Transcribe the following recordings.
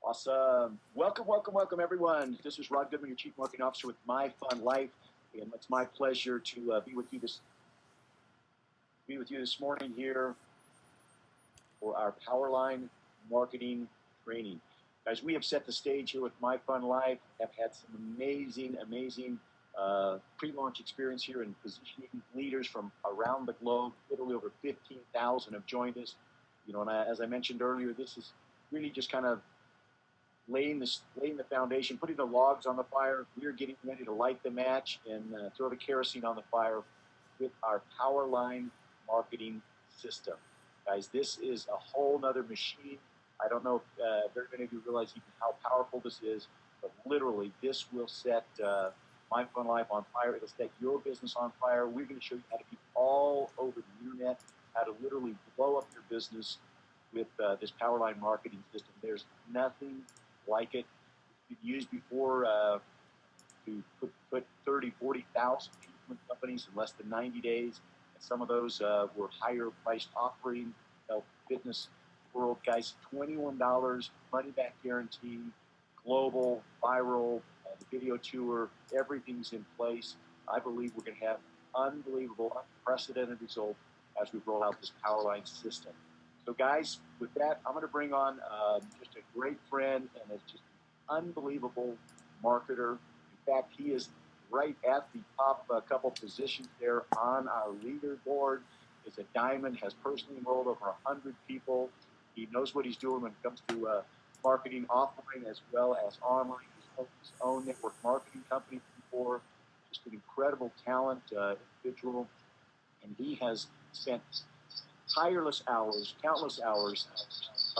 Awesome. Welcome, everyone. This is Rod Goodman, your Chief Marketing Officer with My Fun Life, and it's my pleasure to be with you this morning here for our Powerline Marketing Training. Guys, we have set the stage here with My Fun Life. Have had some amazing pre-launch experience here in positioning leaders from around the globe. Literally over 15,000 have joined us. And as I mentioned earlier, this is really just kind of laying the foundation, putting the logs on the fire. We're getting ready to light the match and throw the kerosene on the fire with our Powerline marketing system. Guys, this is a whole nother machine. I don't know if very many of you realize even how powerful this is, but literally this will set My Fun Life on fire. It'll set your business on fire. We're going to show you how to be all over the internet, how to literally blow up your business with this Powerline marketing system. There's nothing like it. It's been used before to put 30, 40,000 people in companies in less than 90 days. And some of those were higher priced offering. Fitness world, guys, $21, money back guarantee, global, viral, the video tour, everything's in place. I believe we're going to have unbelievable, unprecedented results as we roll out this Powerline system. So guys, with that, I'm going to bring on just a great friend and a just unbelievable marketer. In fact, he is right at the top couple positions there on our leaderboard. Is a diamond, has personally enrolled over 100 people. He knows what he's doing when it comes to marketing offline as well as online. He's owned his own network marketing company before. Just an incredible talent individual. And he has spent tireless hours, countless hours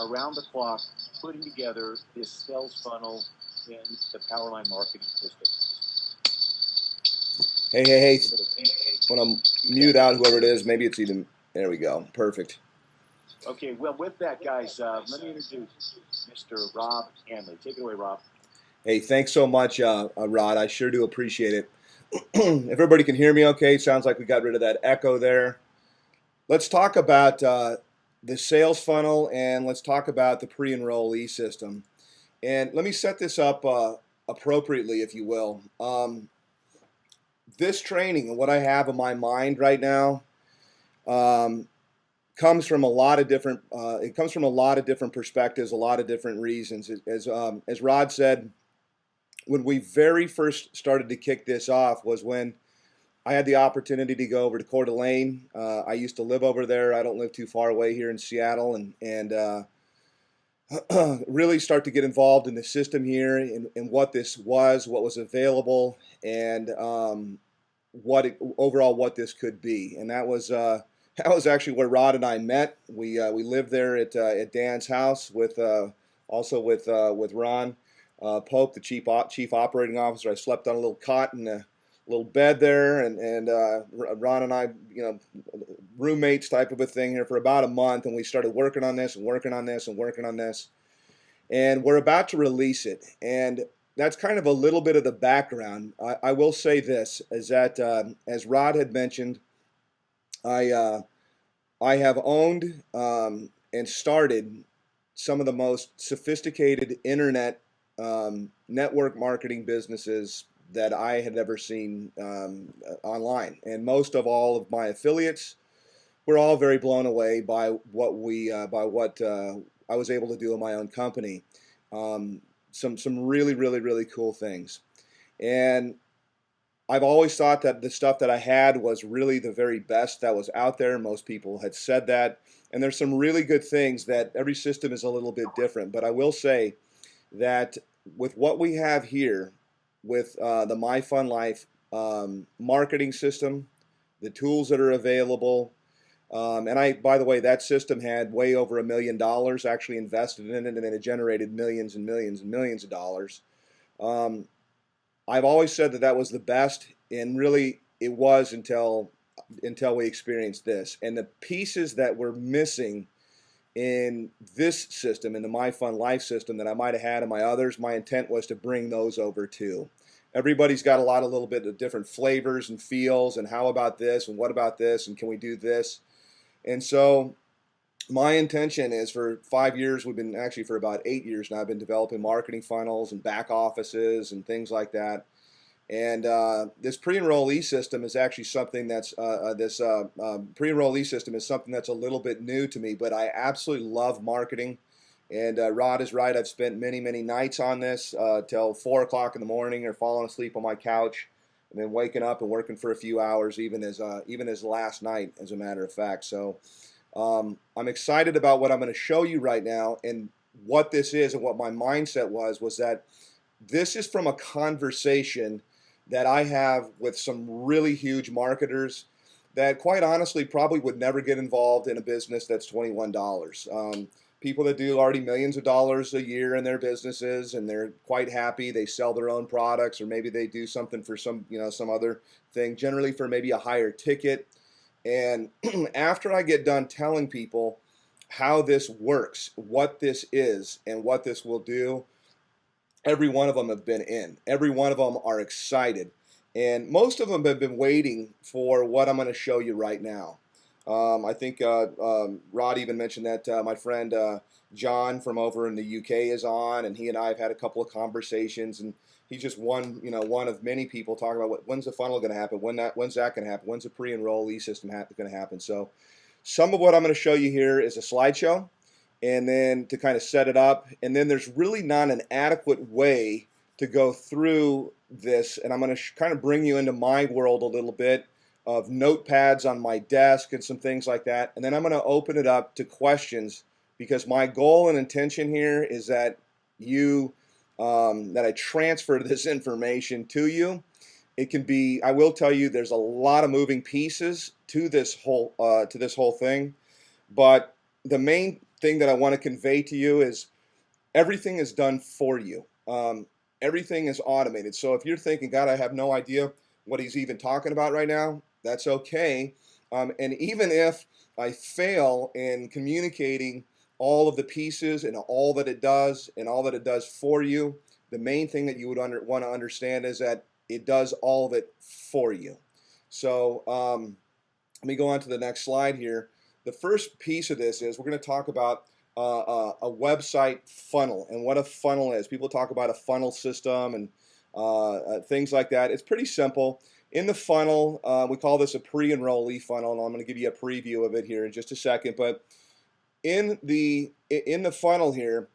around the clock putting together this sales funnel in the Powerline marketing system. Hey. I want to mute out whoever it is. Maybe it's even, there we go. Perfect. Okay, well, with that, guys, let me introduce Mr. Rob Hanley. Take it away, Rob. Hey, thanks so much, Rod. I sure do appreciate it. If everybody can hear me okay, it sounds like we got rid of that echo there. Let's talk about the sales funnel, and let's talk about the pre-enrollee system. And let me set this up appropriately, if you will. This training and what I have in my mind right now comes from a lot of different. It comes from a lot of different perspectives, a lot of different reasons. As Rod said, when we very first started to kick this off was when I had the opportunity to go over to Coeur d'Alene. I used to live over there. I don't live too far away here in Seattle, and really start to get involved in the system here and what this was, what was available, and overall what this could be. And that was actually where Rod and I met. We lived there at Dan's house with also with Ron Pope, the chief operating officer. I slept on a little cot in a little bed there, and Ron and I, roommates type of a thing here for about a month, and we started working on this and working on this and working on this, and we're about to release it. And that's kind of a little bit of the background. I will say this, is that as Rod had mentioned, I have owned and started some of the most sophisticated internet network marketing businesses that I had ever seen online, and most of all of my affiliates were all very blown away by what I was able to do in my own company. Some really cool things, and I've always thought that the stuff that I had was really the very best that was out there. Most people had said that, and there's some really good things. That every system is a little bit different, but I will say that with what we have here, with the My Fun Life marketing system, the tools that are available, and by the way, that system had way over $1 million actually invested in it, and it generated millions and millions and millions of dollars. I've always said that was the best, and really it was until we experienced this. And the pieces that were missing in this system, in the My Fun Life system, that I might have had in my others, my intent was to bring those over too. Everybody's got a little bit of different flavors and feels, and how about this, and what about this, and can we do this? And so my intention is for 5 years, we've been actually for about 8 years now, I've been developing marketing funnels and back offices and things like that. And this pre-enrollee system is actually something that's pre-enrollee system is something that's a little bit new to me, but I absolutely love marketing. And Rod is right. I've spent many, many nights on this till 4 o'clock in the morning, or falling asleep on my couch, and then waking up and working for a few hours, even as last night, as a matter of fact. So I'm excited about what I'm going to show you right now, and what this is, and what my mindset was that this is from a conversation that I have with some really huge marketers that, quite honestly, probably would never get involved in a business that's $21. People that do already millions of dollars a year in their businesses, and they're quite happy. They sell their own products, or maybe they do something for some other thing, generally for maybe a higher ticket. And after I get done telling people how this works, what this is, and what this will do, every one of them have been in. Every one of them are excited. And most of them have been waiting for what I'm going to show you right now. I think Rod even mentioned that my friend John from over in the UK is on, and he and I have had a couple of conversations, and he's just one of many people talking about when's the funnel going to happen, when's that going to happen, when's the pre-enrollee system going to happen. So some of what I'm going to show you here is a slideshow, and then to kind of set it up, and then there's really not an adequate way to go through this, and I'm going to kind of bring you into my world a little bit of notepads on my desk and some things like that, and then I'm going to open it up to questions, because my goal and intention here is that I transfer this information to you. It can be, I will tell you, there's a lot of moving pieces to this whole thing, but the main thing that I want to convey to you is everything is done for you. Everything is automated. So if you're thinking, God, I have no idea what he's even talking about right now, that's okay. And even if I fail in communicating all of the pieces and all that it does and all that it does for you, the main thing that you would want to understand is that it does all of it for you. So let me go on to the next slide here. The first piece of this is we're going to talk about a website funnel and what a funnel is. People talk about a funnel system and things like that. It's pretty simple. In the funnel, we call this a pre-enrollee funnel, and I'm going to give you a preview of it here in just a second. But in the funnel here,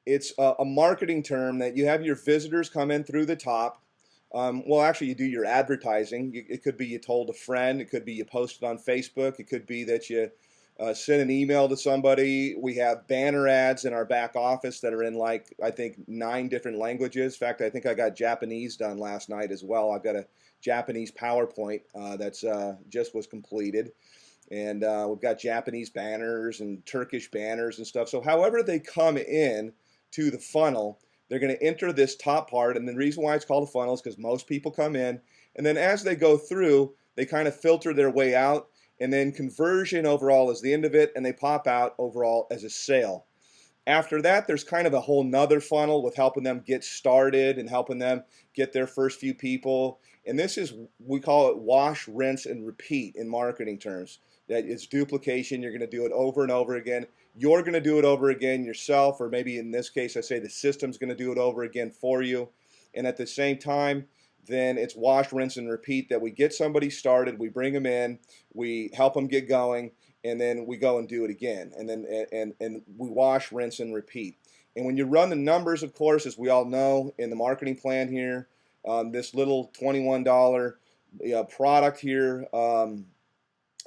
it's a marketing term that you have your visitors come in through the top. Well, actually, you do your advertising. It could be you told a friend. It could be you posted on Facebook. It could be that you send an email to somebody. We have banner ads in our back office that are in, like, I think 9 different languages. In fact, I think I got Japanese done last night as well. I've got a Japanese PowerPoint that's just was completed. And we've got Japanese banners and Turkish banners and stuff. So however they come in to the funnel, they're going to enter this top part. And the reason why it's called a funnel is because most people come in, and then as they go through, they kind of filter their way out, and then conversion overall is the end of it, and they pop out overall as a sale. After that, there's kind of a whole nother funnel with helping them get started and helping them get their first few people. And this is, we call it wash, rinse, and repeat in marketing terms. That it's duplication. You're going to do it over and over again. You're going to do it over again yourself, or maybe in this case, I say the system's going to do it over again for you. And at the same time, then it's wash, rinse, and repeat, that we get somebody started, we bring them in, we help them get going, and then we go and do it again. And then and we wash, rinse, and repeat. And when you run the numbers, of course, as we all know in the marketing plan here, this little $21 product here,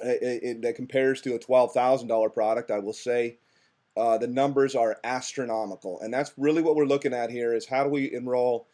that compares to a $12,000 product, I will say the numbers are astronomical. And that's really what we're looking at here, is how do we enroll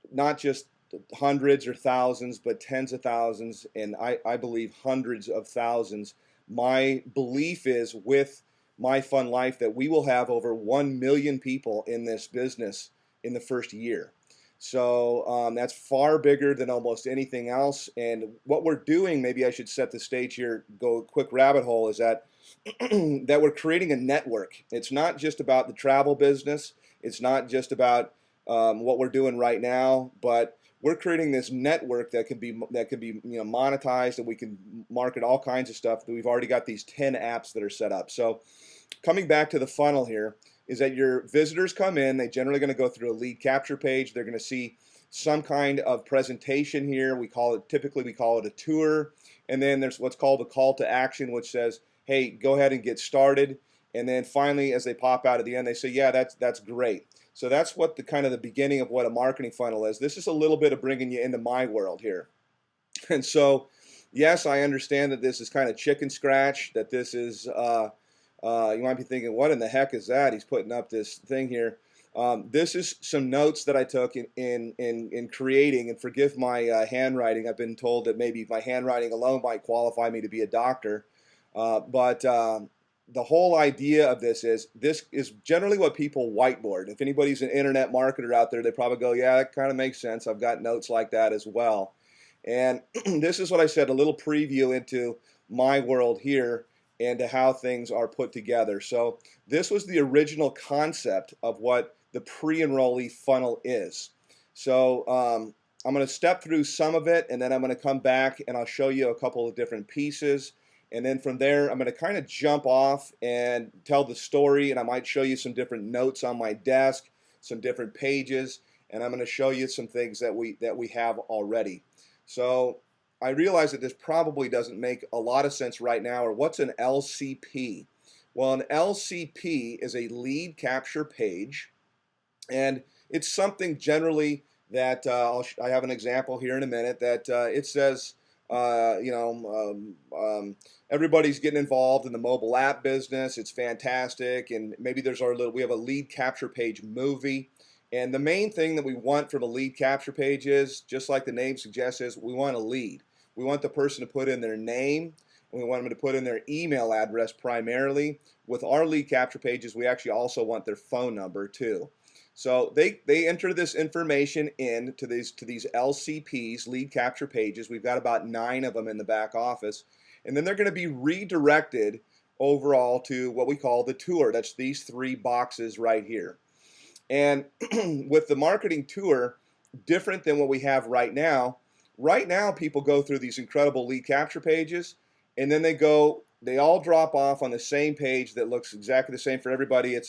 not just hundreds or thousands, but tens of thousands, and I believe hundreds of thousands. My belief is with My Fun Life that we will have over 1 million people in this business in the first year. So that's far bigger than almost anything else. And what we're doing, maybe I should set the stage here, go a quick rabbit hole, is that that we're creating a network. It's not just about the travel business. It's not just about what we're doing right now, but we're creating this network that could be monetized, and we can market all kinds of stuff. We've already got these 10 apps that are set up. So coming back to the funnel here, is that your visitors come in, they're generally going to go through a lead capture page. They're going to see some kind of presentation here. Typically we call it a tour. And then there's what's called a call to action, which says, hey, go ahead and get started. And then finally, as they pop out at the end, they say, yeah, that's great. So that's what the kind of the beginning of what a marketing funnel is. This is a little bit of bringing you into my world here. And so, yes, I understand that this is kind of chicken scratch, that this is, you might be thinking, what in the heck is that? He's putting up this thing here. This is some notes that I took in creating, and forgive my handwriting. I've been told that maybe my handwriting alone might qualify me to be a doctor. But the whole idea of this is generally what people whiteboard. If anybody's an internet marketer out there, they probably go, yeah, that kind of makes sense. I've got notes like that as well. And this is what I said, a little preview into my world here and to how things are put together. So this was the original concept of what the pre-enrollee funnel is. So I'm going to step through some of it, and then I'm going to come back and I'll show you a couple of different pieces. And then from there, I'm going to kind of jump off and tell the story, and I might show you some different notes on my desk, some different pages, and I'm going to show you some things that we have already. So I realize that this probably doesn't make a lot of sense right now, or what's an LCP? Well, an LCP is a lead capture page, and it's something generally that I have an example here in a minute that it says, everybody's getting involved in the mobile app business. It's fantastic, and maybe we have a lead capture page movie. And the main thing that we want from a lead capture page is, just like the name suggests, is we want a lead. We want the person to put in their name, and we want them to put in their email address primarily. With our lead capture pages, we actually also want their phone number too. So they enter this information in to these LCPs, lead capture pages. We've got about 9 of them in the back office. And then they're going to be redirected overall to what we call the tour. That's these 3 boxes right here. And with the marketing tour, different than what we have right now people go through these incredible lead capture pages, and then they all drop off on the same page that looks exactly the same for everybody. We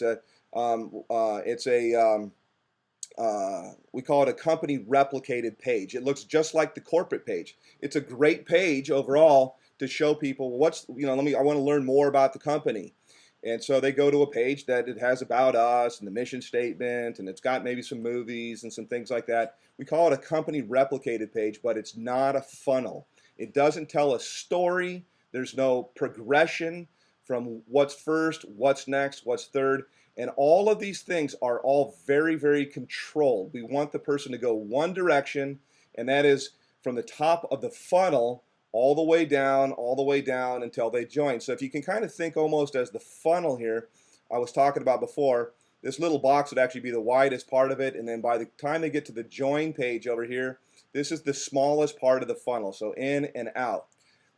call it a company replicated page. It looks just like the corporate page. It's a great page overall to show people I want to learn more about the company. And so they go to a page that it has about us and the mission statement, and it's got maybe some movies and some things like that. We call it a company replicated page, but it's not a funnel. It doesn't tell a story. There's no progression from what's first, what's next, what's third. And all of these things are all very, very controlled. We want the person to go one direction, and that is from the top of the funnel all the way down until they join. So if you can kind of think almost as the funnel here I was talking about before, this little box would actually be the widest part of it, and then by the time they get to the join page over here, this is the smallest part of the funnel, so in and out.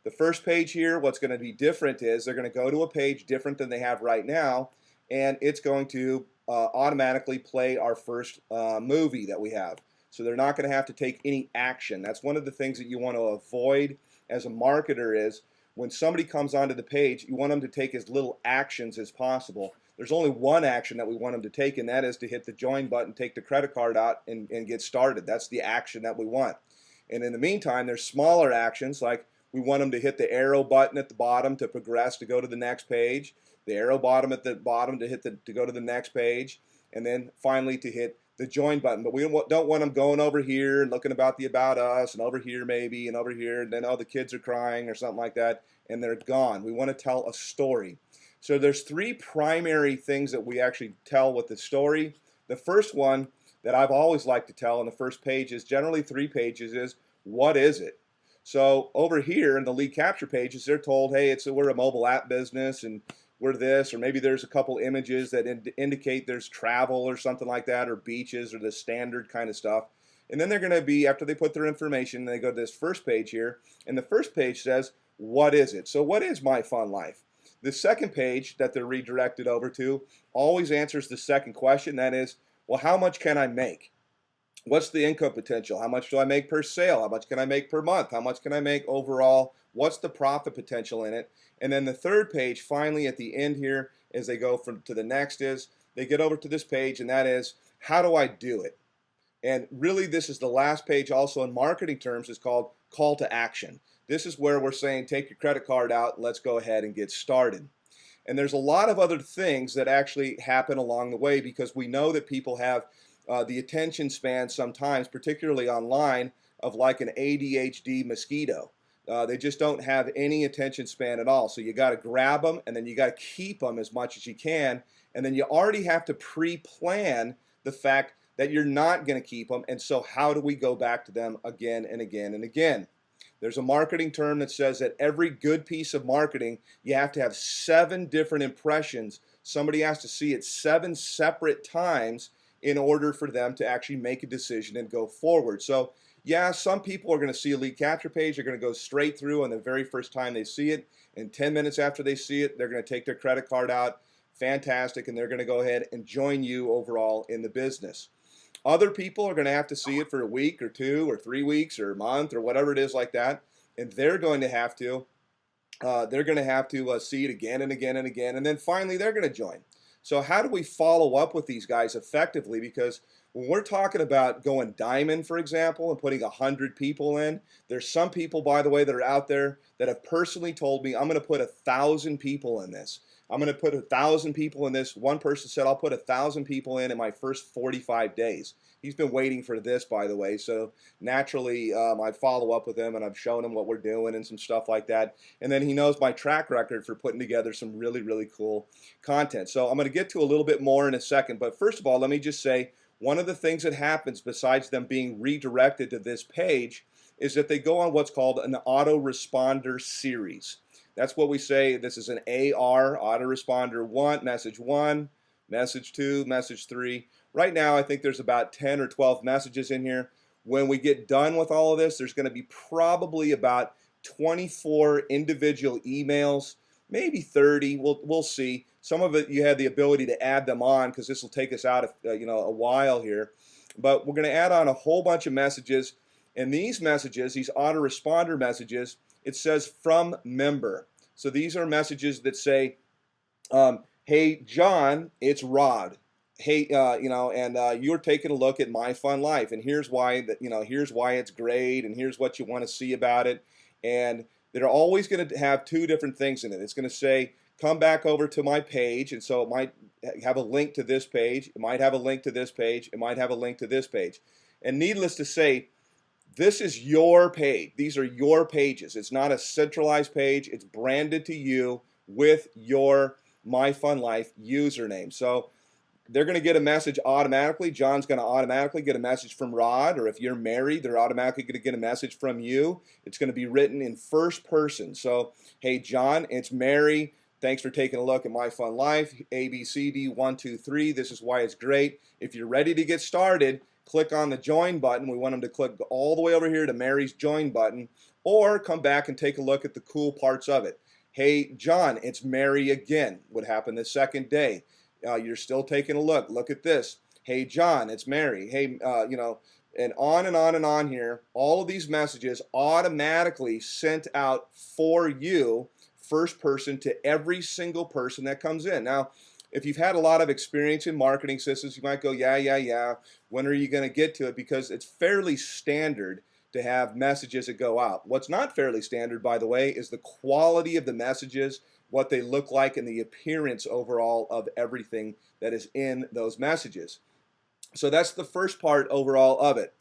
The first page here, what's going to be different is they're going to go to a page different than they have right now, and it's going to automatically play our first movie that we have. So they're not going to have to take any action. That's one of the things that you want to avoid as a marketer is when somebody comes onto the page, you want them to take as little actions as possible. There's only one action that we want them to take, and that is to hit the join button, take the credit card out, and get started. That's the action that we want. And in the meantime, there's smaller actions, like we want them to hit the arrow button at the bottom to progress to go to the next page, the arrow bottom at the bottom to go to the next page, and then finally to hit the join button. But we don't want them going over here and looking about the about us and over here maybe and over here, and then the kids are crying or something like that and they're gone. We want to tell a story. So there's 3 primary things that we actually tell with the story. The first one that I've always liked to tell on the first page is generally 3 pages is, what is it? So over here in the lead capture pages, they're told, hey, we're a mobile app business and we're this, or maybe there's a couple images that indicate there's travel or something like that, or beaches, or the standard kind of stuff. And then they're going to be, after they put their information, they go to this first page here, and the first page says, what is it? So what is My Fun Life? The second page that they're redirected over to always answers the second question, that is, well, how much can I make? What's the income potential? How much do I make per sale? How much can I make per month? How much can I make overall? What's the profit potential in it? And then the third page, finally at the end here, as they go from to the next is they get over to this page, and that is, how do I do it? And really, this is the last page also in marketing terms is called call to action. This is where we're saying, take your credit card out, let's go ahead and get started. And there's a lot of other things that actually happen along the way, because we know that people have the attention span sometimes, particularly online, of like an ADHD mosquito. They just don't have any attention span at all. So you got to grab them, and then you got to keep them as much as you can. And then you already have to pre-plan the fact that you're not going to keep them. And so how do we go back to them again and again and again? There's a marketing term that says that every good piece of marketing, you have to have 7 different impressions. Somebody has to see it 7 separate times in order for them to actually make a decision and go forward. So yeah, some people are going to see a lead capture page. They're going to go straight through on the very first time they see it. And 10 minutes after they see it, they're going to take their credit card out. Fantastic. And they're going to go ahead and join you overall in the business. Other people are going to have to see it for a week or 2 or 3 weeks or a month or whatever it is like that. And they're going to have to see it again and again and again. And then finally, they're going to join. So how do we follow up with these guys effectively? Because when we're talking about going diamond, for example, and putting 100 people in, there's some people, by the way, that are out there that have personally told me, I'm going to put 1,000 people in this. I'm going to put 1,000 people in this. One person said, I'll put 1,000 people in my first 45 days. He's been waiting for this, by the way. So naturally, I follow up with him, and I've shown him what we're doing and some stuff like that. And then he knows my track record for putting together some really, really cool content. So I'm going to get to a little bit more in a second. But first of all, let me just say, one of the things that happens besides them being redirected to this page is that they go on what's called an autoresponder series. That's what we say. This is an AR, autoresponder 1, message 2, message 3. Right now, I think there's about 10 or 12 messages in here. When we get done with all of this, there's going to be probably about 24 individual emails, maybe 30. We'll see. Some of it you have the ability to add them on, because this will take us out a while here. But we're going to add on a whole bunch of messages. And these messages, these autoresponder messages, it says from member. So these are messages that say, hey, John, it's Rod. Hey, you're taking a look at My Fun Life, and here's why here's why it's great, and here's what you want to see about it. And they're always going to have 2 different things in it. It's going to say, come back over to my page, and so it might have a link to this page. It might have a link to this page. It might have a link to this page. And needless to say, this is your page. These are your pages. It's not a centralized page. It's branded to you with your My Fun Life username. So they're going to get a message automatically. John's going to automatically get a message from Rod, or if you're married, they're automatically going to get a message from you. It's going to be written in first person. So, hey, John, it's Mary. Thanks for taking a look at My Fun Life. ABCD 1, 2, 3. This is why it's great. If you're ready to get started, click on the join button. We want them to click all the way over here to Mary's join button, or come back and take a look at the cool parts of it. Hey, John, it's Mary again. What happened the second day? You're still taking a look. Look at this. Hey, John, it's Mary. Hey, and on and on and on here. All of these messages automatically sent out for you, first person, to every single person that comes in. Now, if you've had a lot of experience in marketing systems, you might go, yeah. When are you going to get to it? Because it's fairly standard to have messages that go out. What's not fairly standard, by the way, is the quality of the messages, what they look like, and the appearance overall of everything that is in those messages. So that's the first part overall of it.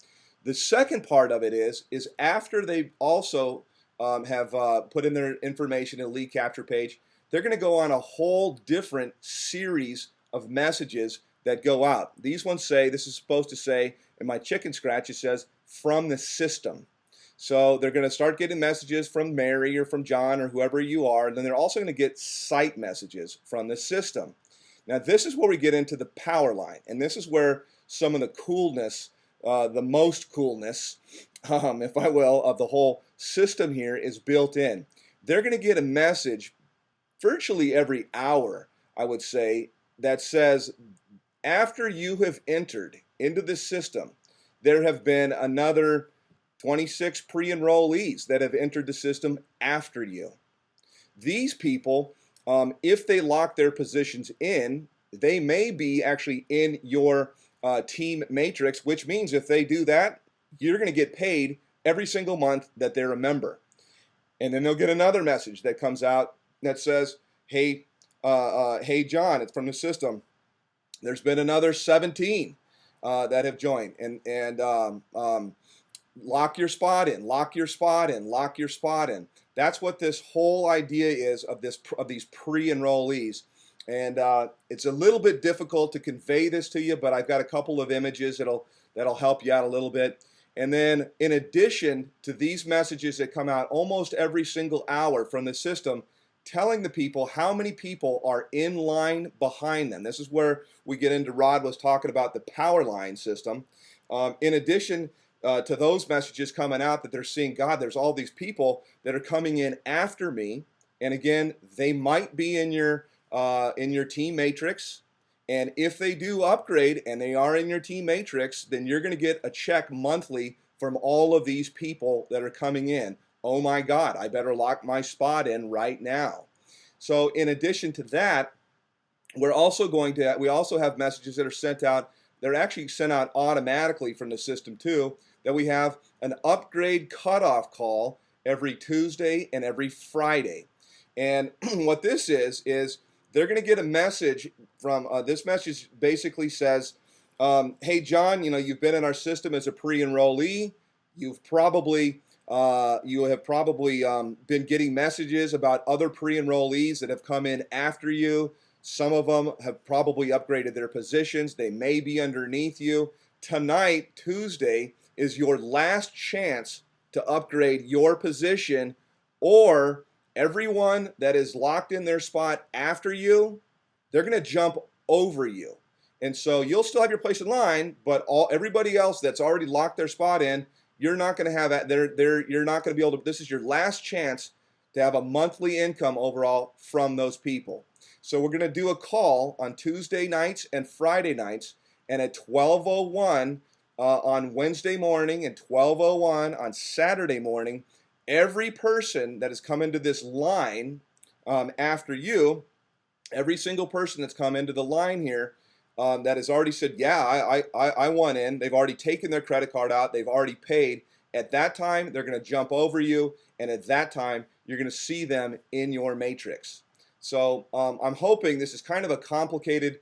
The second part of it is after they also have put in their information in a lead capture page, they're going to go on a whole different series of messages that go out. These ones say, this is supposed to say, in my chicken scratch, it says, from the system. So they're going to start getting messages from Mary or from John or whoever you are, and then they're also going to get site messages from the system. Now this is where we get into the power line, and this is where some of the coolness, the most coolness, if I will, of the whole system here is built in. They're going to get a message virtually every hour, I would say, that says, after you have entered into the system, there have been another 26 pre-enrollees that have entered the system after you. These people if they lock their positions in, they may be actually in your team matrix, which means if they do that, you're going to get paid every single month that they're a member. And then they'll get another message that comes out that says, hey, hey, John, it's from the system. There's been another 17 that have joined, and lock your spot in, lock your spot in, lock your spot in. That's what this whole idea is of these pre-enrollees. And it's a little bit difficult to convey this to you, but I've got a couple of images that'll help you out a little bit. And then in addition to these messages that come out almost every single hour from the system, telling the people how many people are in line behind them. This is where we get into, Rod was talking about the power line system. In addition to those messages coming out that they're seeing, God, there's all these people that are coming in after me. And again, they might be in your team matrix. And if they do upgrade and they are in your team matrix, then you're going to get a check monthly from all of these people that are coming in. Oh my God, I better lock my spot in right now. So in addition to that, we also have messages that are sent out. They're actually sent out automatically from the system too, that we have an upgrade cutoff call every Tuesday and every Friday. And what this is they're going to get a message from, this message basically says, hey John, you've been in our system as a pre-enrollee. You have probably been getting messages about other pre-enrollees that have come in after you. Some of them have probably upgraded their positions. They may be underneath you. Tonight, Tuesday, is your last chance to upgrade your position, or everyone that is locked in their spot after you, they're going to jump over you. And so you'll still have your place in line, but everybody else that's already locked their spot in, you're not going to have that. You're not going to be able to. This is your last chance to have a monthly income overall from those people. So we're going to do a call on Tuesday nights and Friday nights, and at 12:01 on Wednesday morning and 12:01 on Saturday morning. Every person that has come into this line after you, every single person that's come into the line here that has already said, yeah, I want in. They've already taken their credit card out. They've already paid. At that time, they're going to jump over you. And at that time, you're going to see them in your matrix. So I'm hoping this is kind of a complicated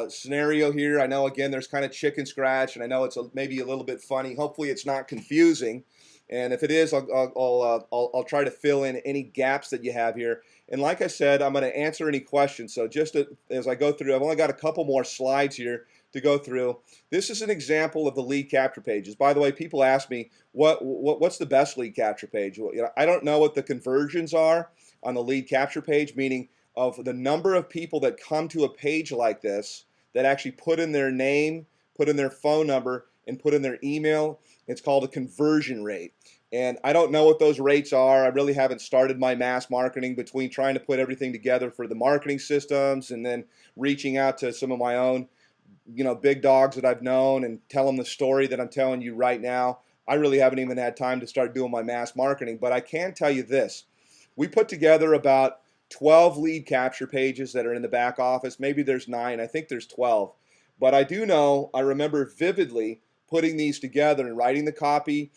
scenario here. I know, again, there's kind of chicken scratch, and I know it's maybe a little bit funny. Hopefully it's not confusing. And if it is, I'll try to fill in any gaps that you have here. And like I said, I'm going to answer any questions. So just as I go through, I've only got a couple more slides here to go through. This is an example of the lead capture pages. By the way, people ask me, what's the best lead capture page? Well, I don't know what the conversions are on the lead capture page, meaning of the number of people that come to a page like this that actually put in their name, put in their phone number, and put in their email. It's called a conversion rate. And I don't know what those rates are. I really haven't started my mass marketing between trying to put everything together for the marketing systems and then reaching out to some of my own, big dogs that I've known and tell them the story that I'm telling you right now. I really haven't even had time to start doing my mass marketing, but I can tell you this. We put together about 12 lead capture pages that are in the back office. Maybe there's 9. I think there's 12. But I do know, I remember vividly putting these together and writing the copy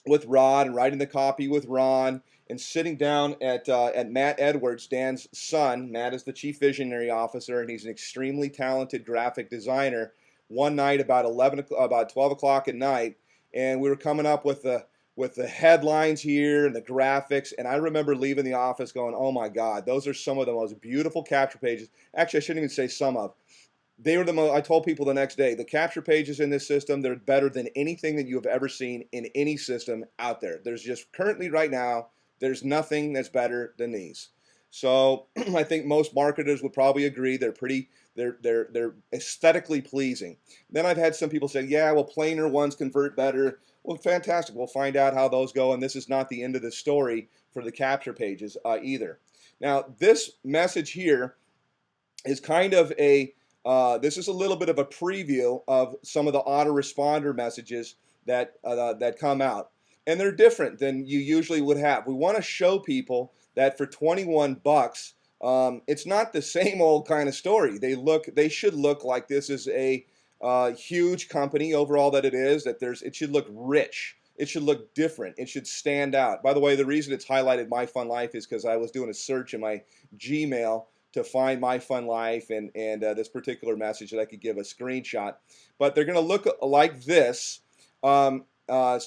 with Rod and writing the copy with Ron and sitting down at Matt Edwards, Dan's son. Matt is the chief visionary officer, and he's an extremely talented graphic designer. One night about 12 o'clock at night, and we were coming up with the headlines here and the graphics, and I remember leaving the office going, oh my God, those are some of the most beautiful capture pages. Actually, I shouldn't even say some of. They were the most, I told people the next day, the capture pages in this system, they're better than anything that you have ever seen in any system out there. There's just currently right now, there's nothing that's better than these. So I think most marketers would probably agree they're aesthetically pleasing. Then I've had some people say, yeah, well, plainer ones convert better. Well, fantastic. We'll find out how those go, and this is not the end of the story for the capture pages either. Now, this message here is kind of this is a little bit of a preview of some of the autoresponder messages that come out. And they're different than you usually would have. We want to show people that for 21 bucks, It's not the same old kind of story. They should look like this is a huge company overall that it is, it should look rich. It should look different. It should stand out. By the way, the reason it's highlighted My Fun Life is because I was doing a search in my Gmail to find My Fun Life and this particular message that I could give a screenshot. But they're going to look like this. So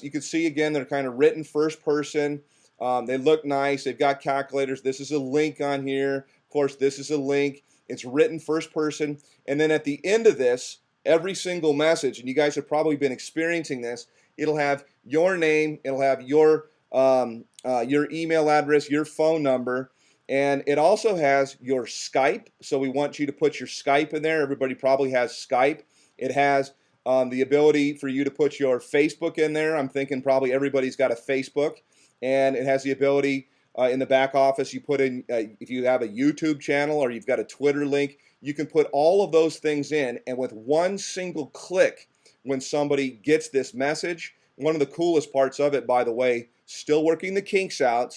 you can see again, they're kind of written first person. They look nice. They've got calculators. This is a link on here. Of course, this is a link. It's written first person. And then at the end of this, every single message, and you guys have probably been experiencing this, it'll have your name, it'll have your email address, your phone number, and it also has your Skype. So we want you to put your Skype in there. Everybody probably has Skype. It has the ability for you to put your Facebook in there. I'm thinking probably everybody's got a Facebook. And it has the ability in the back office, you put in, if you have a YouTube channel or you've got a Twitter link, you can put all of those things in, and with one single click, when somebody gets this message, one of the coolest parts of it, by the way, still working the kinks out,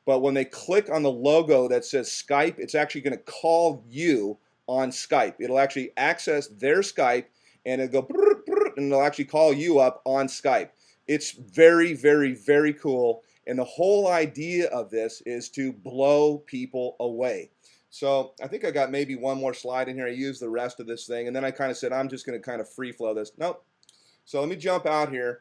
but when they click on the logo that says Skype, it's actually going to call you on Skype. It'll actually access their Skype, and it'll go, and it'll actually call you up on Skype. It's very, very, very cool. And the whole idea of this is to blow people away. So I think I got maybe one more slide in here. I used the rest of this thing. And then I kind of said, I'm just going to kind of free flow this. Nope. So let me jump out here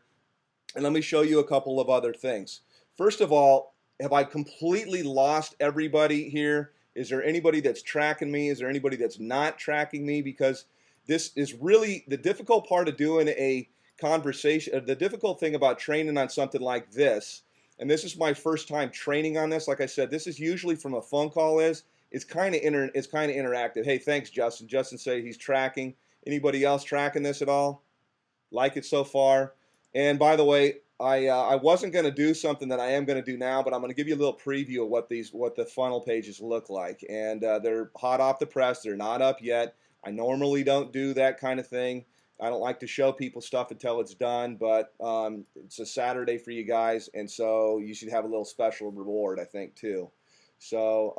and let me show you a couple of other things. First of all, have I completely lost everybody here? Is there anybody that's tracking me? Is there anybody that's not tracking me? Because this is really the difficult part of doing a conversation. The difficult thing about training on something like this, and this is my first time training on this. Like I said, this is usually from a phone call. It's kind of interactive. Hey, thanks, Justin. Justin said he's tracking. Anybody else tracking this at all? Like it so far? And by the way, I wasn't going to do something that I am going to do now, but I'm going to give you a little preview of what the funnel pages look like. And they're hot off the press. They're not up yet. I normally don't do that kind of thing. I don't like to show people stuff until it's done, but it's a Saturday for you guys, and so you should have a little special reward, I think, too. So,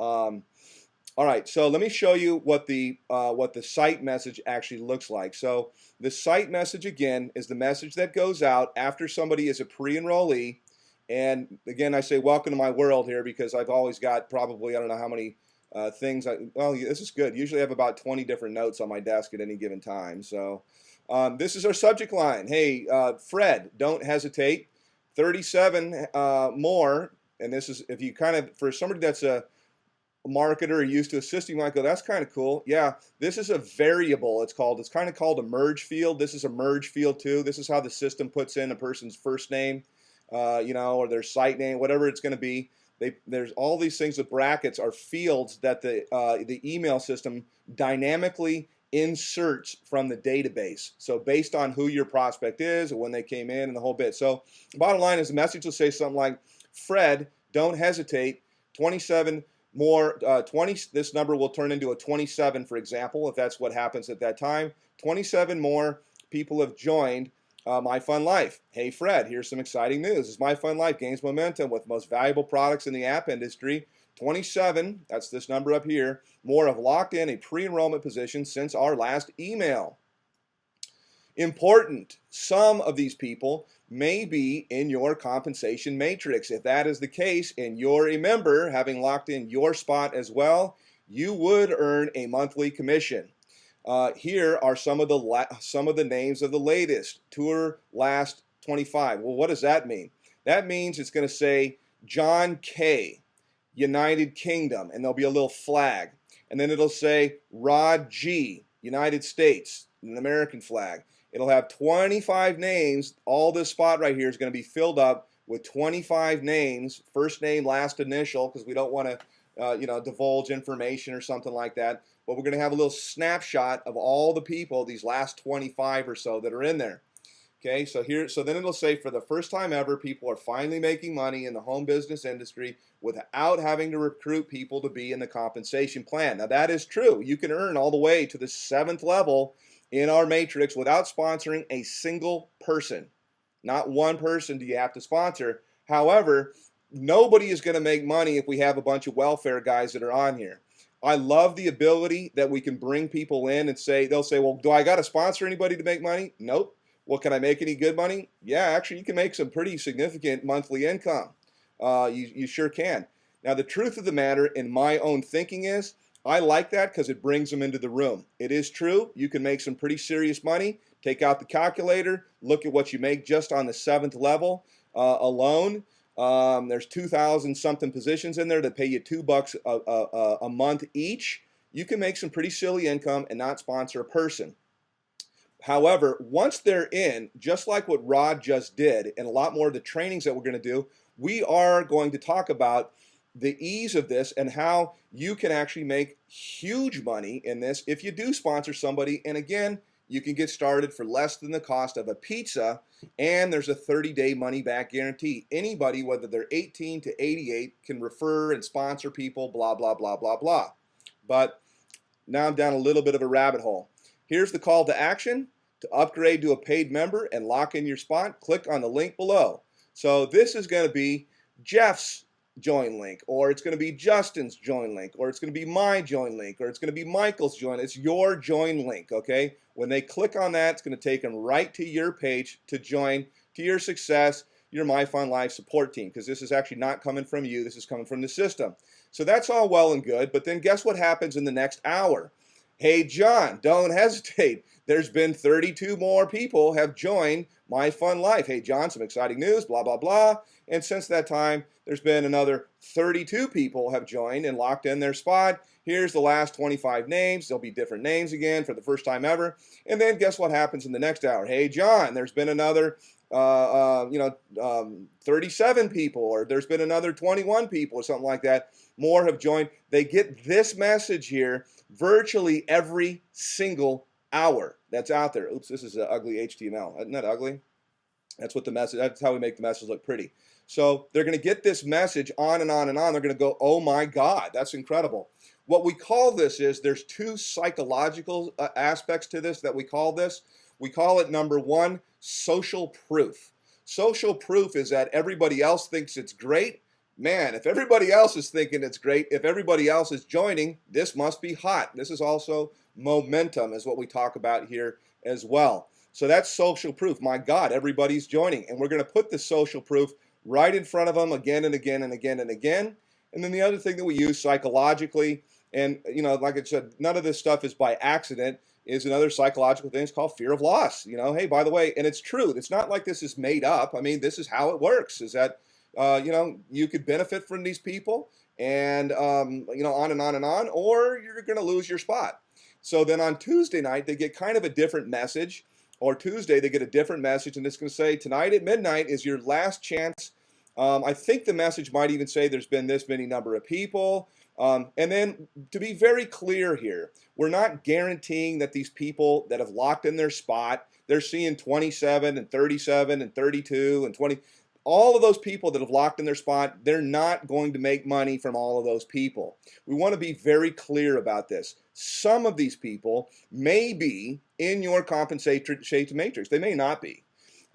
all right. So let me show you what the site message actually looks like. So the site message again is the message that goes out after somebody is a pre-enrollee, and again, I say welcome to my world here because I've always got probably I don't know how many things. Well, this is good. Usually I have about 20 different notes on my desk at any given time. So. This is our subject line. Hey, Fred, don't hesitate. 37 more, and this is, if you kind of, for somebody that's a marketer or used to assisting, you might go, that's kind of cool. Yeah, this is a variable, it's kind of called a merge field. This is a merge field too. This is how the system puts in a person's first name, or their site name, whatever it's going to be. There's all these things with brackets are fields that the email system dynamically inserts from the database. So based on who your prospect is and when they came in and the whole bit. So bottom line is the message will say something like, Fred, don't hesitate, 27 more, this number will turn into a 27, for example, if that's what happens at that time. 27 more people have joined My Fun Life. Hey Fred, here's some exciting news. As My Fun Life gains momentum with most valuable products in the app industry, 27, that's this number up here, more have locked in a pre-enrollment position since our last email. Important, some of these people may be in your compensation matrix. If that is the case and you're a member, having locked in your spot as well, you would earn a monthly commission. Here are some of the names of the latest. Tour last 25. Well, what does that mean? That means it's going to say John K., United Kingdom, and there'll be a little flag. And then it'll say Rod G., United States, an American flag. It'll have 25 names. All this spot right here is going to be filled up with 25 names, first name, last initial, because we don't want to divulge information or something like that. But we're going to have a little snapshot of all the people, these last 25 or so that are in there. Okay, so then it'll say for the first time ever, people are finally making money in the home business industry without having to recruit people to be in the compensation plan. Now that is true. You can earn all the way to the 7th level in our matrix without sponsoring a single person. Not one person do you have to sponsor. However, nobody is going to make money if we have a bunch of welfare guys that are on here. I love the ability that we can bring people in and they'll say, well, do I got to sponsor anybody to make money? Nope. Well, can I make any good money? Yeah, actually, you can make some pretty significant monthly income. You sure can. Now, the truth of the matter in my own thinking is, I like that because it brings them into the room. It is true. You can make some pretty serious money. Take out the calculator. Look at what you make just on the 7th level alone. There's 2,000 something positions in there that pay you $2 a month each. You can make some pretty silly income and not sponsor a person. However, once they're in, just like what Rod just did, and a lot more of the trainings that we're going to do, we are going to talk about the ease of this and how you can actually make huge money in this if you do sponsor somebody. And again, you can get started for less than the cost of a pizza, and there's a 30-day money-back guarantee. Anybody, whether they're 18 to 88, can refer and sponsor people, blah, blah, blah, blah, blah. But now I'm down a little bit of a rabbit hole. Here's the call to action. To upgrade to a paid member and lock in your spot, click on the link below. So this is going to be Jeff's join link, or it's going to be Justin's join link, or it's going to be my join link, or it's going to be Michael's join. It's your join link, okay? When they click on that, it's going to take them right to your page to join to your success, your My Fun Life support team, because this is actually not coming from you. This is coming from the system. So that's all well and good, but then guess what happens in the next hour? Hey, John, don't hesitate. There's been 32 more people have joined My Fun Life. Hey, John, some exciting news, blah, blah, blah. And since that time, there's been another 32 people have joined and locked in their spot. Here's the last 25 names. There'll be different names again for the first time ever. And then guess what happens in the next hour? Hey, John, there's been another 37 people, or there's been another 21 people or something like that. More have joined. They get this message here virtually every single hour that's out there. Oops, this is ugly HTML. Isn't that ugly? That's what the message, that's how we make the message look pretty. So they're going to get this message on and on and on. They're going to go, oh my God, that's incredible. What we call this is, there's two psychological aspects to this that we call this. We call it, number one, social proof. Social proof is that everybody else thinks it's great. Man, if everybody else is thinking it's great, if everybody else is joining, this must be hot. This is also momentum, is what we talk about here as well. So that's social proof. My God, everybody's joining. And we're going to put the social proof right in front of them again and again and again and again. And then the other thing that we use psychologically, and like I said, none of this stuff is by accident, is another psychological thing. It's called fear of loss. Hey, by the way, and it's true. It's not like this is made up. I mean, this is how it works, is that, you could benefit from these people and, on and on and on, or you're going to lose your spot. So then on Tuesday night, they get kind of a different message, or Tuesday, they get a different message, and it's going to say, tonight at midnight is your last chance. I think the message might even say there's been this many number of people. And then to be very clear here, we're not guaranteeing that these people that have locked in their spot, they're seeing 27 and 37 and 32 and 20. All of those people that have locked in their spot, they're not going to make money from all of those people. We want to be very clear about this. Some of these people may be in your compensation matrix. They may not be.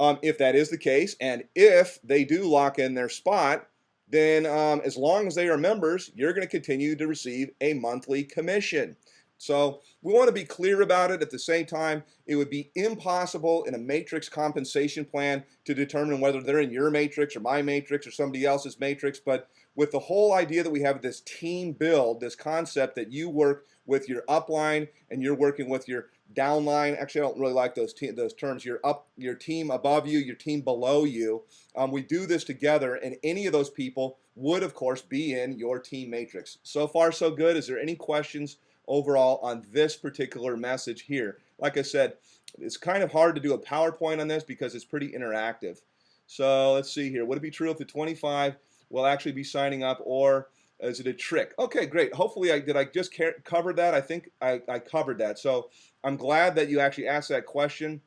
If that is the case, and if they do lock in their spot, then as long as they are members, you're going to continue to receive a monthly commission. So we want to be clear about it. At the same time, it would be impossible in a matrix compensation plan to determine whether they're in your matrix or my matrix or somebody else's matrix. But with the whole idea that we have this team build, this concept that you work with your upline and you're working with your downline. Actually, I don't really like those terms. Your team above you, your team below you. We do this together, and any of those people would, of course, be in your team matrix. So far, so good. Is there any questions overall on this particular message here? Like I said, it's kind of hard to do a PowerPoint on this because it's pretty interactive. So let's see here. Would it be true if the 25 will actually be signing up, or is it a trick? Okay, great. Hopefully, did I just cover that? I think I covered that. So I'm glad that you actually asked that question,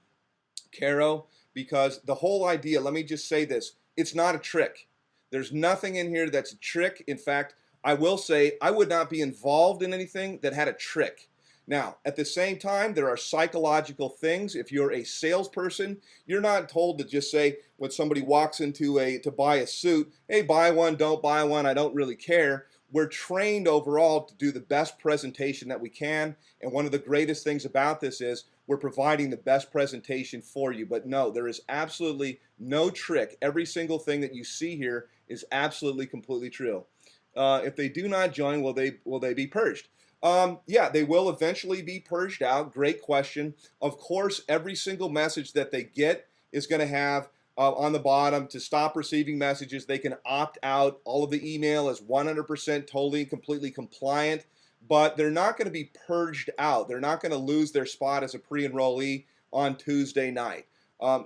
Caro, because the whole idea, let me just say this, it's not a trick. There's nothing in here that's a trick. In fact, I will say I would not be involved in anything that had a trick. Now, at the same time, there are psychological things. If you're a salesperson, you're not told to just say when somebody walks into to buy a suit, hey, buy one, don't buy one, I don't really care. We're trained overall to do the best presentation that we can, and one of the greatest things about this is we're providing the best presentation for you. But no, there is absolutely no trick. Every single thing that you see here is absolutely completely true. If they do not join, will they be purged? Yeah, they will eventually be purged out. Great question. Of course, every single message that they get is going to have on the bottom to stop receiving messages. They can opt out. All of the email is 100% totally completely compliant, but they're not going to be purged out. They're not going to lose their spot as a pre-enrollee on Tuesday night.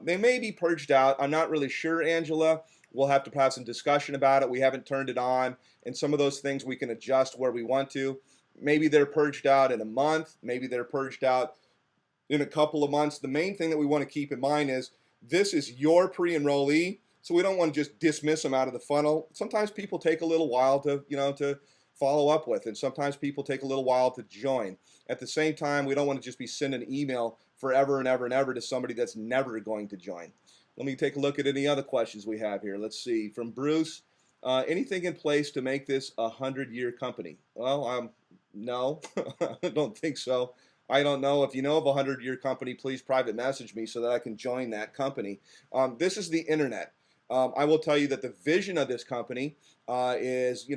They may be purged out. I'm not really sure, Angela. We'll have to have some discussion about it. We haven't turned it on, and some of those things we can adjust where we want to. Maybe they're purged out in a month. Maybe they're purged out in a couple of months. The main thing that we want to keep in mind is this is your pre-enrollee, so we don't want to just dismiss them out of the funnel. Sometimes people take a little while to follow up with, and sometimes people take a little while to join. At the same time, we don't want to just be sending an email forever and ever and ever to somebody that's never going to join. Let me take a look at any other questions we have here. Let's see. From Bruce, anything in place to make this a 100-year company? Well, no, I don't think so. I don't know. If you know of a 100-year company, please private message me so that I can join that company. This is the internet. I will tell you that the vision of this company is,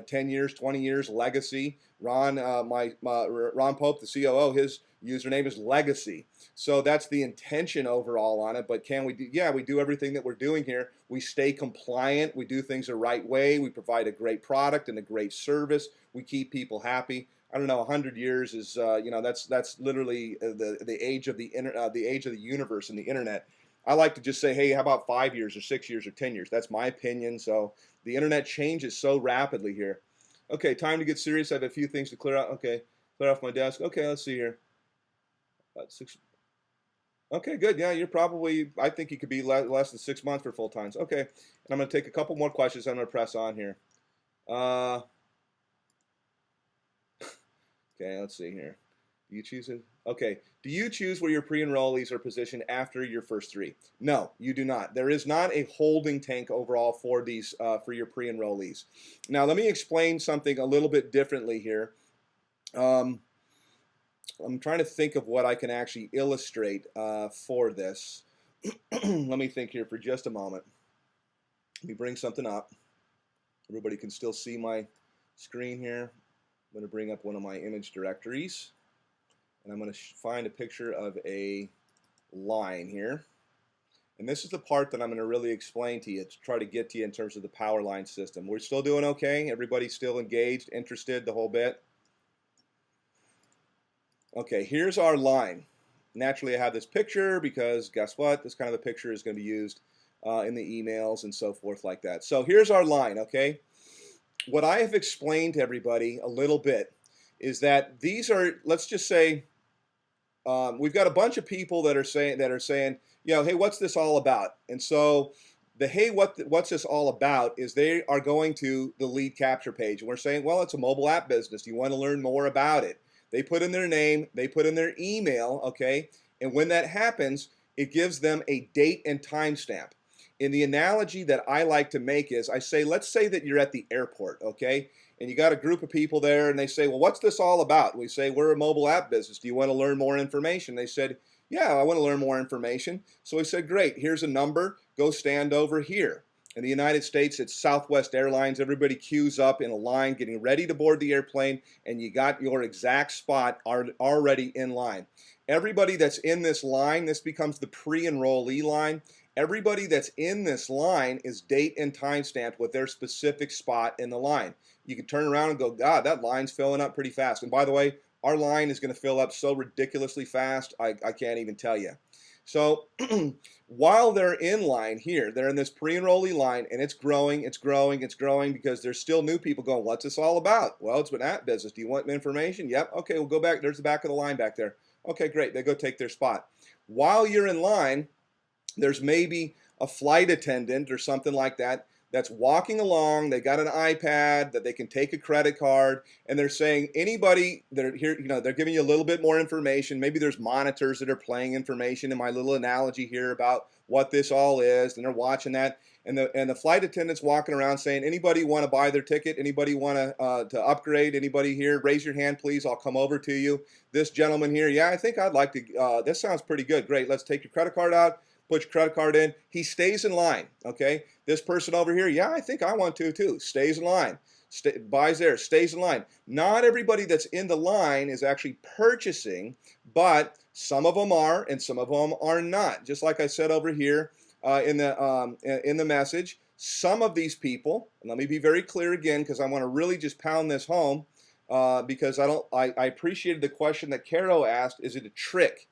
10 years, 20 years, legacy. Ron Pope, the COO, his username is Legacy. So that's the intention overall on it. But can we do? Yeah, we do everything that we're doing here. We stay compliant. We do things the right way. We provide a great product and a great service. We keep people happy. I don't know. 100 years is, that's literally the age of the universe and the internet. I like to just say, hey, how about 5 years or 6 years or 10 years? That's my opinion. So the internet changes so rapidly here. Okay, time to get serious. I have a few things to clear out. Okay, clear off my desk. Okay, let's see here. About 6. Okay, good. Yeah, you're probably, I think you could be less than 6 months for full times. Okay, and I'm going to take a couple more questions. I'm going to press on here. Okay, let's see here. Do you choose it? Okay. Do you choose where your pre-enrollees are positioned after your first 3? No, you do not. There is not a holding tank overall for these for your pre-enrollees. Now, let me explain something a little bit differently here. I'm trying to think of what I can actually illustrate for this. Let me think here for just a moment. Let me bring something up. Everybody can still see my screen here. I'm going to bring up one of my image directories, and I'm going to find a picture of a line here. And this is the part that I'm going to really explain to you to try to get to you in terms of the power line system. We're still doing okay? Everybody's still engaged, interested, the whole bit? Okay, here's our line. Naturally, I have this picture because guess what? This kind of a picture is going to be used in the emails and so forth like that. So here's our line, okay? What I have explained to everybody a little bit is that these are, let's just say, we've got a bunch of people that are saying, hey, what's this all about? And so the hey, what's this all about is they are going to the lead capture page, and we're saying, well, it's a mobile app business. Do you want to learn more about it? They put in their name, they put in their email, okay, and when that happens, it gives them a date and timestamp. And the analogy that I like to make is I say, let's say that you're at the airport, okay? And you got a group of people there and they say, well, what's this all about? We say, we're a mobile app business. Do you want to learn more information? They said, yeah, I want to learn more information. So we said, great, here's a number. Go stand over here. In the United States, it's Southwest Airlines. Everybody queues up in a line getting ready to board the airplane, and you got your exact spot already in line. Everybody that's in this line, this becomes the pre-enrollee line. Everybody that's in this line is date and time stamped with their specific spot in the line. You can turn around and go, God, that line's filling up pretty fast. And by the way, our line is going to fill up so ridiculously fast, I can't even tell you. So while they're in line here, they're in this pre-enrollee line, and it's growing, it's growing, it's growing because there's still new people going, what's this all about? Well, it's an app business. Do you want information? Yep. Okay, we'll go back. There's the back of the line back there. Okay, great. They go take their spot. While you're in line, there's maybe a flight attendant or something like that that's walking along. They got an iPad that they can take a credit card, and they're saying anybody, they're here, they're giving you a little bit more information. Maybe there's monitors that are playing information in my little analogy here about what this all is, and they're watching that. And the flight attendant's walking around saying, anybody want to buy their ticket? Anybody want to upgrade? Anybody here? Raise your hand, please. I'll come over to you. This gentleman here, yeah, I think I'd like to. This sounds pretty good. Great. Let's take your credit card out. Put your credit card in. He stays in line. Okay. This person over here, yeah, I think I want to too. Stays in line. Buys there. Stays in line. Not everybody that's in the line is actually purchasing, but some of them are, and some of them are not. Just like I said over here. In the message, some of these people, and let me be very clear again, because I want to really just pound this home, because I appreciated the question that Caro asked, is it a trick?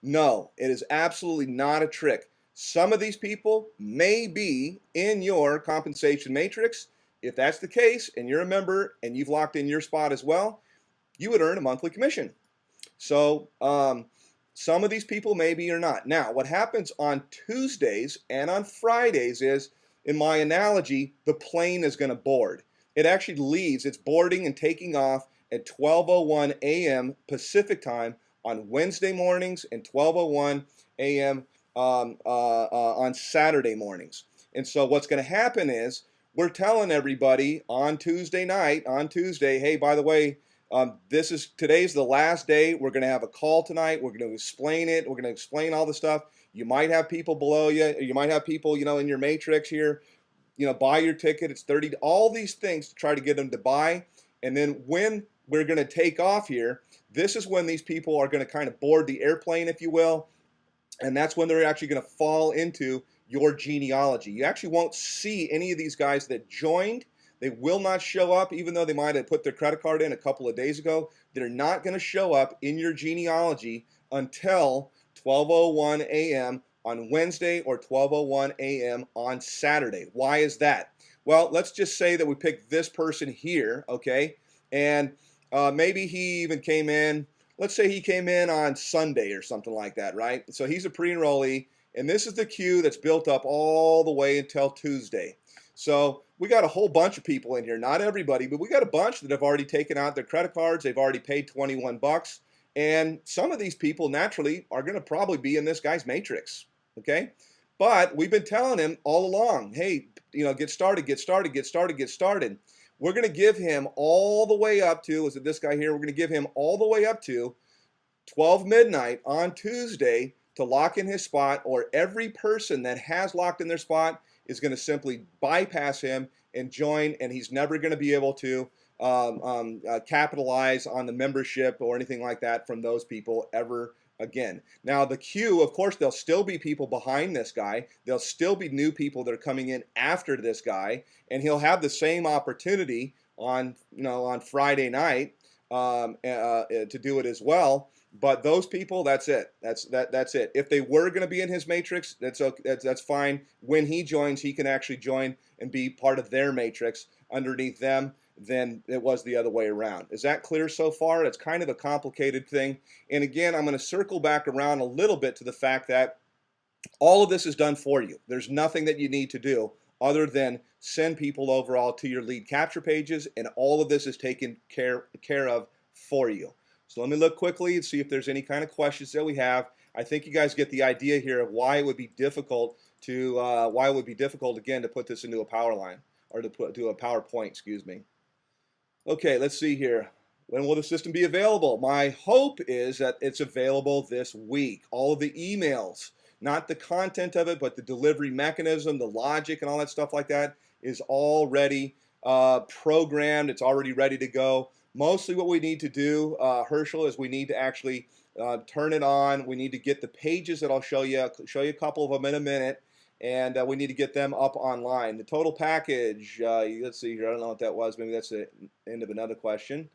No, it is absolutely not a trick. Some of these people may be in your compensation matrix. If that's the case, and you're a member, and you've locked in your spot as well, you would earn a monthly commission. So, some of these people maybe or not. Now, what happens on Tuesdays and on Fridays is, in my analogy, the plane is going to board. It actually leaves, it's boarding and taking off at 12:01 a.m. Pacific time on Wednesday mornings and 12:01 a.m. On Saturday mornings. And so what's going to happen is, we're telling everybody on Tuesday night, hey, by the way, today's the last day. We're going to have a call tonight. We're going to explain it. We're going to explain all the stuff. You might have people below you. Or you might have people, in your matrix here, buy your ticket. It's 30, all these things to try to get them to buy. And then when we're going to take off here, this is when these people are going to kind of board the airplane, if you will. And that's when they're actually going to fall into your genealogy. You actually won't see any of these guys that joined. They will not show up, even though they might have put their credit card in a couple of days ago. They're not going to show up in your genealogy until 12:01 a.m. on Wednesday or 12:01 a.m. on Saturday. Why is that? Well, let's just say that we picked this person here, okay? And maybe he even came in, let's say he came in on Sunday or something like that, right? So he's a pre-enrollee, and this is the queue that's built up all the way until Tuesday. So we got a whole bunch of people in here, not everybody, but we got a bunch that have already taken out their credit cards. They've already paid 21 bucks. And some of these people naturally are going to probably be in this guy's matrix, okay? But we've been telling him all along, hey, get started, get started, get started, get started. We're going to give him all the way up to, is it this guy here? We're going to give him all the way up to 12 midnight on Tuesday to lock in his spot, or every person that has locked in their spot is going to simply bypass him and join, and he's never going to be able to capitalize on the membership or anything like that from those people ever again. Now the queue, of course, there'll still be people behind this guy. There'll still be new people that are coming in after this guy, and he'll have the same opportunity on Friday night to do it as well. But those people, that's it. That's it. If they were going to be in his matrix, that's fine. When he joins, he can actually join and be part of their matrix underneath them than it was the other way around. Is that clear so far? It's kind of a complicated thing. And again, I'm going to circle back around a little bit to the fact that all of this is done for you. There's nothing that you need to do other than send people overall to your lead capture pages, and all of this is taken care of for you. So let me look quickly and see if there's any kind of questions that we have. I think you guys get the idea here of why it would be difficult again to put this into a power line, or to do a PowerPoint, excuse me. Okay, let's see here. When will the system be available? My hope is that it's available this week. All of the emails, not the content of it, but the delivery mechanism, the logic, and all that stuff like that is already programmed. It's already ready to go. Mostly what we need to do, Herschel, is we need to actually turn it on. We need to get the pages that I'll show you a couple of them in a minute, and we need to get them up online. The total package, let's see here, I don't know what that was. Maybe that's the end of another question.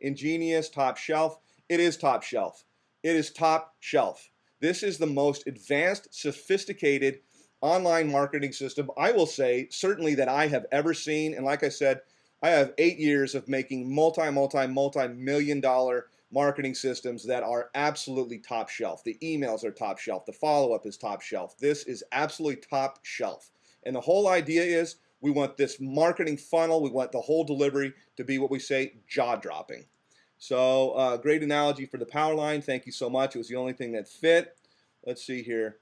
Ingenious, top shelf. It is top shelf. It is top shelf. This is the most advanced, sophisticated online marketing system, I will say, certainly that I have ever seen. And like I said, I have 8 years of making multi-million dollar marketing systems that are absolutely top shelf. The emails are top shelf. The follow-up is top shelf. This is absolutely top shelf. And the whole idea is We want this marketing funnel. We want the whole delivery to be what we say, jaw-dropping. So great analogy for the power line. Thank you so much. It was the only thing that fit. Let's see here.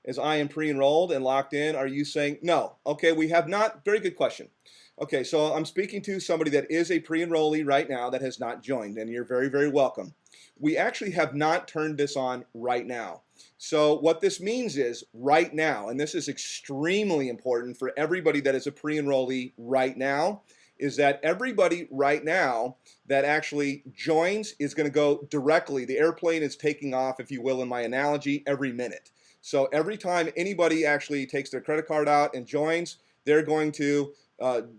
As I am pre-enrolled and locked in, are you saying no? Okay, we have not. Very good question. Okay, so I'm speaking to somebody that is a pre-enrollee right now that has not joined, and you're very, very welcome. We actually have not turned this on right now. So what this means is right now, and this is extremely important for everybody that is a pre-enrollee right now, is that everybody right now that actually joins is going to go directly. The airplane is taking off, if you will, in my analogy, every minute. So every time anybody actually takes their credit card out and joins, they're going to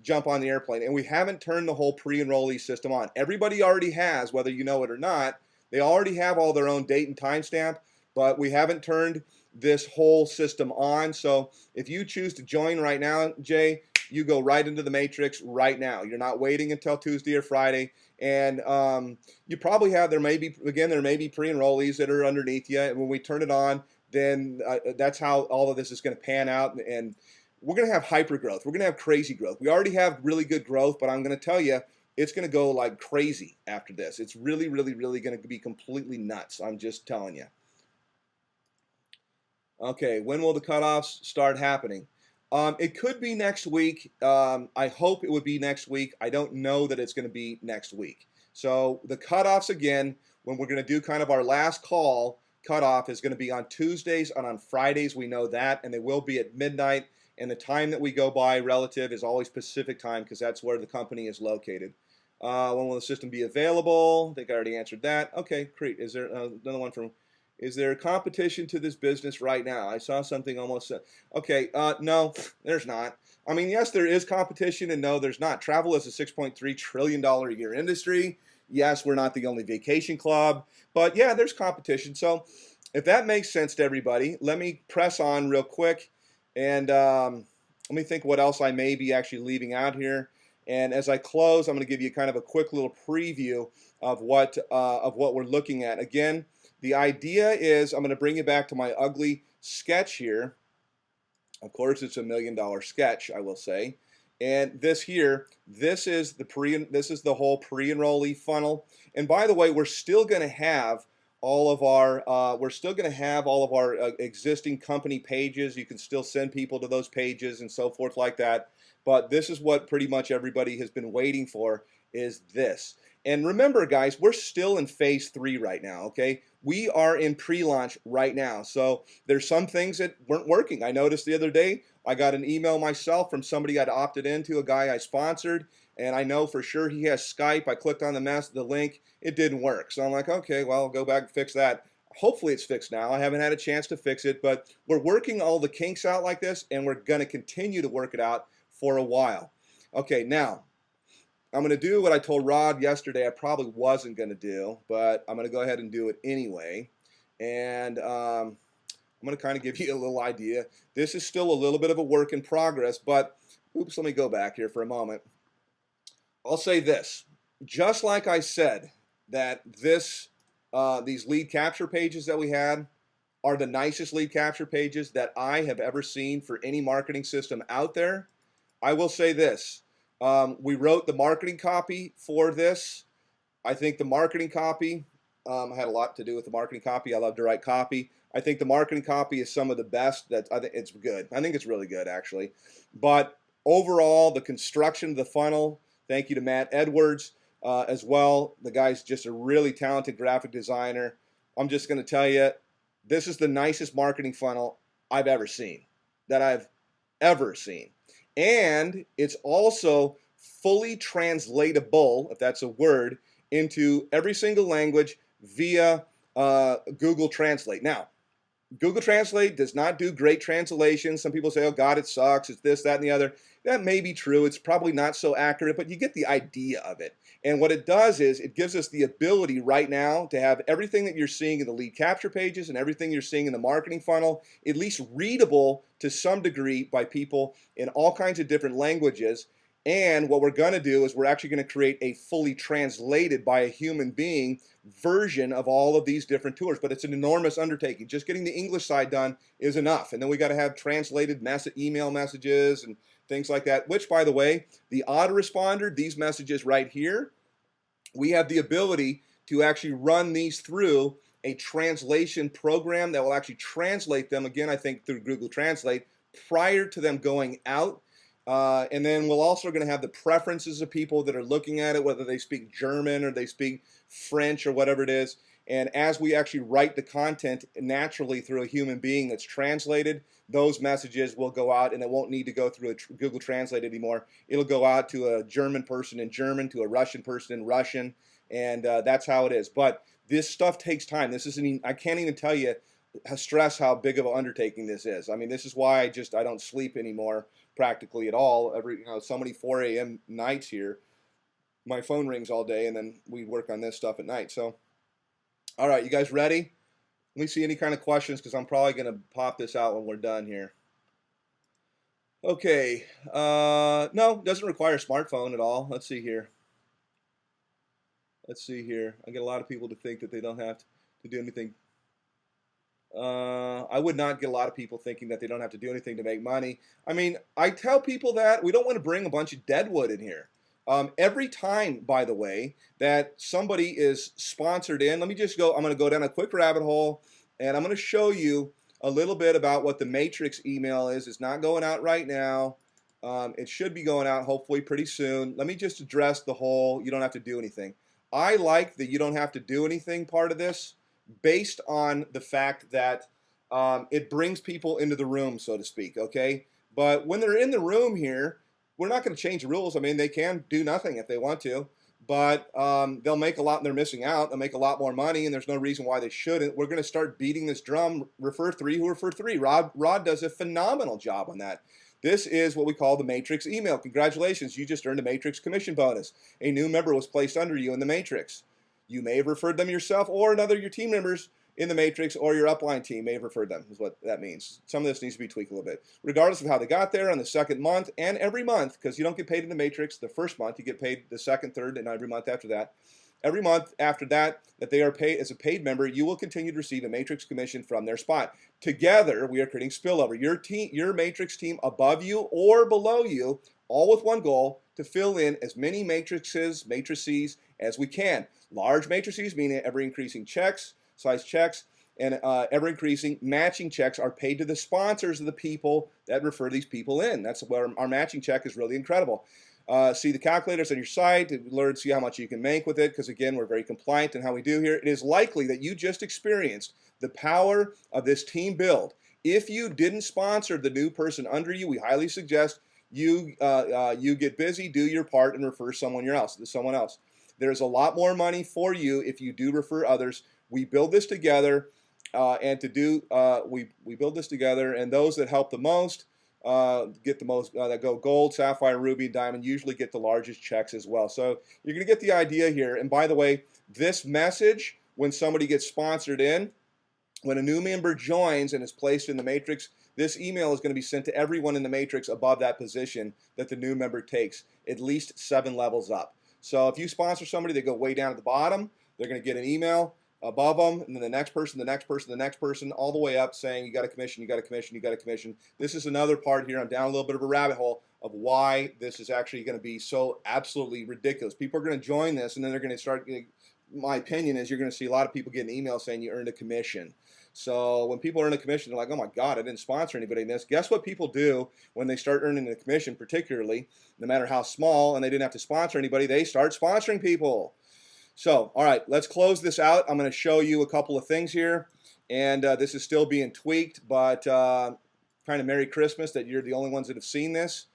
jump on the airplane. And we haven't turned the whole pre-enrollee system on. Everybody already has, whether you know it or not. They already have all their own date and timestamp, but we haven't turned this whole system on. So if you choose to join right now, Jay, you go right into the matrix right now. You're not waiting until Tuesday or Friday. And you probably have, there may be pre-enrollees that are underneath you. And when we turn it on, then that's how all of this is going to pan out. And we're going to have hyper growth. We're going to have crazy growth. We already have really good growth, but I'm going to tell you, it's going to go like crazy after this. It's really, really, really going to be completely nuts. I'm just telling you. Okay, when will the cutoffs start happening? It could be next week. I hope it would be next week. I don't know that it's going to be next week. So the cutoffs, again, when we're going to do kind of our last call, cutoff is going to be on Tuesdays and on Fridays. We know that, and they will be at midnight. And the time that we go by relative is always Pacific time because that's where the company is located. When will the system be available? I think I already answered that. Okay, great. Is there another one from? Is there competition to this business right now? I saw something almost. Okay, no, there's not. I mean, yes, there is competition, and no, there's not. Travel is a $6.3 trillion a year industry. Yes, we're not the only vacation club, but yeah, there's competition. So if that makes sense to everybody, let me press on real quick, and let me think what else I may be actually leaving out here. And as I close, I'm going to give you kind of a quick little preview of what we're looking at. Again, the idea is I'm going to bring you back to my ugly sketch here. Of course, it's $1 million sketch, I will say. And this here, this is the whole pre-enrollee funnel. And by the way, we're still going to have all of our existing company pages. You can still send people to those pages and so forth like that. But this is what pretty much everybody has been waiting for, is this. And remember, guys, we're still in phase 3 right now, okay? We are in pre-launch right now. So there's some things that weren't working. I noticed the other day, I got an email myself from somebody I'd opted into, a guy I sponsored, and I know for sure he has Skype. I clicked on the link. It didn't work. So I'm like, okay, well, I'll go back and fix that. Hopefully it's fixed now. I haven't had a chance to fix it, but we're working all the kinks out like this, and we're going to continue to work it out for a while. Okay, now, I'm going to do what I told Rod yesterday I probably wasn't going to do, but I'm going to go ahead and do it anyway. And I'm going to kind of give you a little idea. This is still a little bit of a work in progress, but oops, let me go back here for a moment. I'll say this. Just like I said that these lead capture pages that we had are the nicest lead capture pages that I have ever seen for any marketing system out there, I will say this. We wrote the marketing copy for this. I think the marketing copy, I had a lot to do with the marketing copy. I love to write copy. I think the marketing copy is some of the best. I think it's good. I think it's really good, actually. But overall, the construction of the funnel, thank you to Matt Edwards as well. The guy's just a really talented graphic designer. I'm just going to tell you, this is the nicest marketing funnel I've ever seen, that I've ever seen. And it's also fully translatable, if that's a word, into every single language via Google Translate. Now, Google Translate does not do great translations. Some people say, oh God, it sucks, it's this, that, and the other. That may be true. It's probably not so accurate, but you get the idea of it. And what it does is it gives us the ability right now to have everything that you're seeing in the lead capture pages and everything you're seeing in the marketing funnel, at least readable to some degree by people in all kinds of different languages. And what we're going to do is we're actually going to create a fully translated by a human being version of all of these different tours. But it's an enormous undertaking. Just getting the English side done is enough. And then we got to have translated email messages and things like that, which, by the way, the autoresponder, these messages right here, we have the ability to actually run these through a translation program that will actually translate them, again, I think through Google Translate, prior to them going out. And then we're also going to have the preferences of people that are looking at it, whether they speak German or they speak French or whatever it is. And as we actually write the content naturally through a human being that's translated, those messages will go out, and it won't need to go through a Google Translate anymore. It'll go out to a German person in German, to a Russian person in Russian, and that's how it is. But this stuff takes time. This isn't, I can't even tell you, stress how big of an undertaking this is. I mean, this is why I don't sleep anymore practically at all. So many 4 a.m. nights here. My phone rings all day, and then we work on this stuff at night. So, all right, you guys ready? Let me see any kind of questions, because I'm probably going to pop this out when we're done here. Okay. No, doesn't require a smartphone at all. Let's see here. I get a lot of people to think that they don't have to do anything. I would not get a lot of people thinking that they don't have to do anything to make money. I mean, I tell people that we don't want to bring a bunch of deadwood in here. Every time, by the way, that somebody is sponsored in, let me just go, I'm going to go down a quick rabbit hole, and I'm going to show you a little bit about what the Matrix email is. It's not going out right now. It should be going out hopefully pretty soon. Let me just address the whole, you don't have to do anything. I like the you don't have to do anything part of this, based on the fact that it brings people into the room, so to speak, okay? But when they're in the room here, we're not going to change the rules. I mean, they can do nothing if they want to, but they'll make a lot, and they're missing out. They'll make a lot more money, and there's no reason why they shouldn't. We're going to start beating this drum, refer three who refer three. Rod does a phenomenal job on that. This is what we call the Matrix email. Congratulations, you just earned a Matrix commission bonus. A new member was placed under you in the Matrix. You may have referred them yourself, or another of your team members in the Matrix, or your upline team may have referred them, is what that means. Some of this needs to be tweaked a little bit. Regardless of how they got there, on the second month and every month, because you don't get paid in the Matrix the first month, you get paid the second, third, and every month after that. Every month after that they are paid as a paid member, you will continue to receive a Matrix commission from their spot. Together, we are creating spillover. Your Matrix team above you or below you, all with one goal, to fill in as many matrices as we can. Large matrices, meaning ever-increasing size checks, and ever-increasing matching checks are paid to the sponsors of the people that refer these people in. That's where our matching check is really incredible. See the calculators on your site to see how much you can make with it, because again, we're very compliant in how we do here. It is likely that you just experienced the power of this team build. If you didn't sponsor the new person under you, we highly suggest you get busy, do your part, and refer someone else. There's a lot more money for you if you do refer others. We build this together, we build this together, and those that help the most get the most, that go gold, sapphire, ruby, diamond, usually get the largest checks as well. So you're going to get the idea here. And by the way, this message, when somebody gets sponsored in, when a new member joins and is placed in the Matrix, this email is going to be sent to everyone in the Matrix above that position that the new member takes, at least 7 levels up. So if you sponsor somebody, they go way down at the bottom, they're going to get an email above them, and then the next person, all the way up saying, you got a commission, you got a commission, you got a commission. This is another part here. I'm down a little bit of a rabbit hole of why this is actually going to be so absolutely ridiculous. People are going to join this, and then they're going to start, my opinion is you're going to see a lot of people get an email saying you earned a commission. So when people earn a commission, they're like, oh my God, I didn't sponsor anybody in this. Guess what people do when they start earning a commission, particularly, no matter how small, and they didn't have to sponsor anybody, they start sponsoring people. So, all right, let's close this out. I'm going to show you a couple of things here, and this is still being tweaked, but kind of Merry Christmas that you're the only ones that have seen this.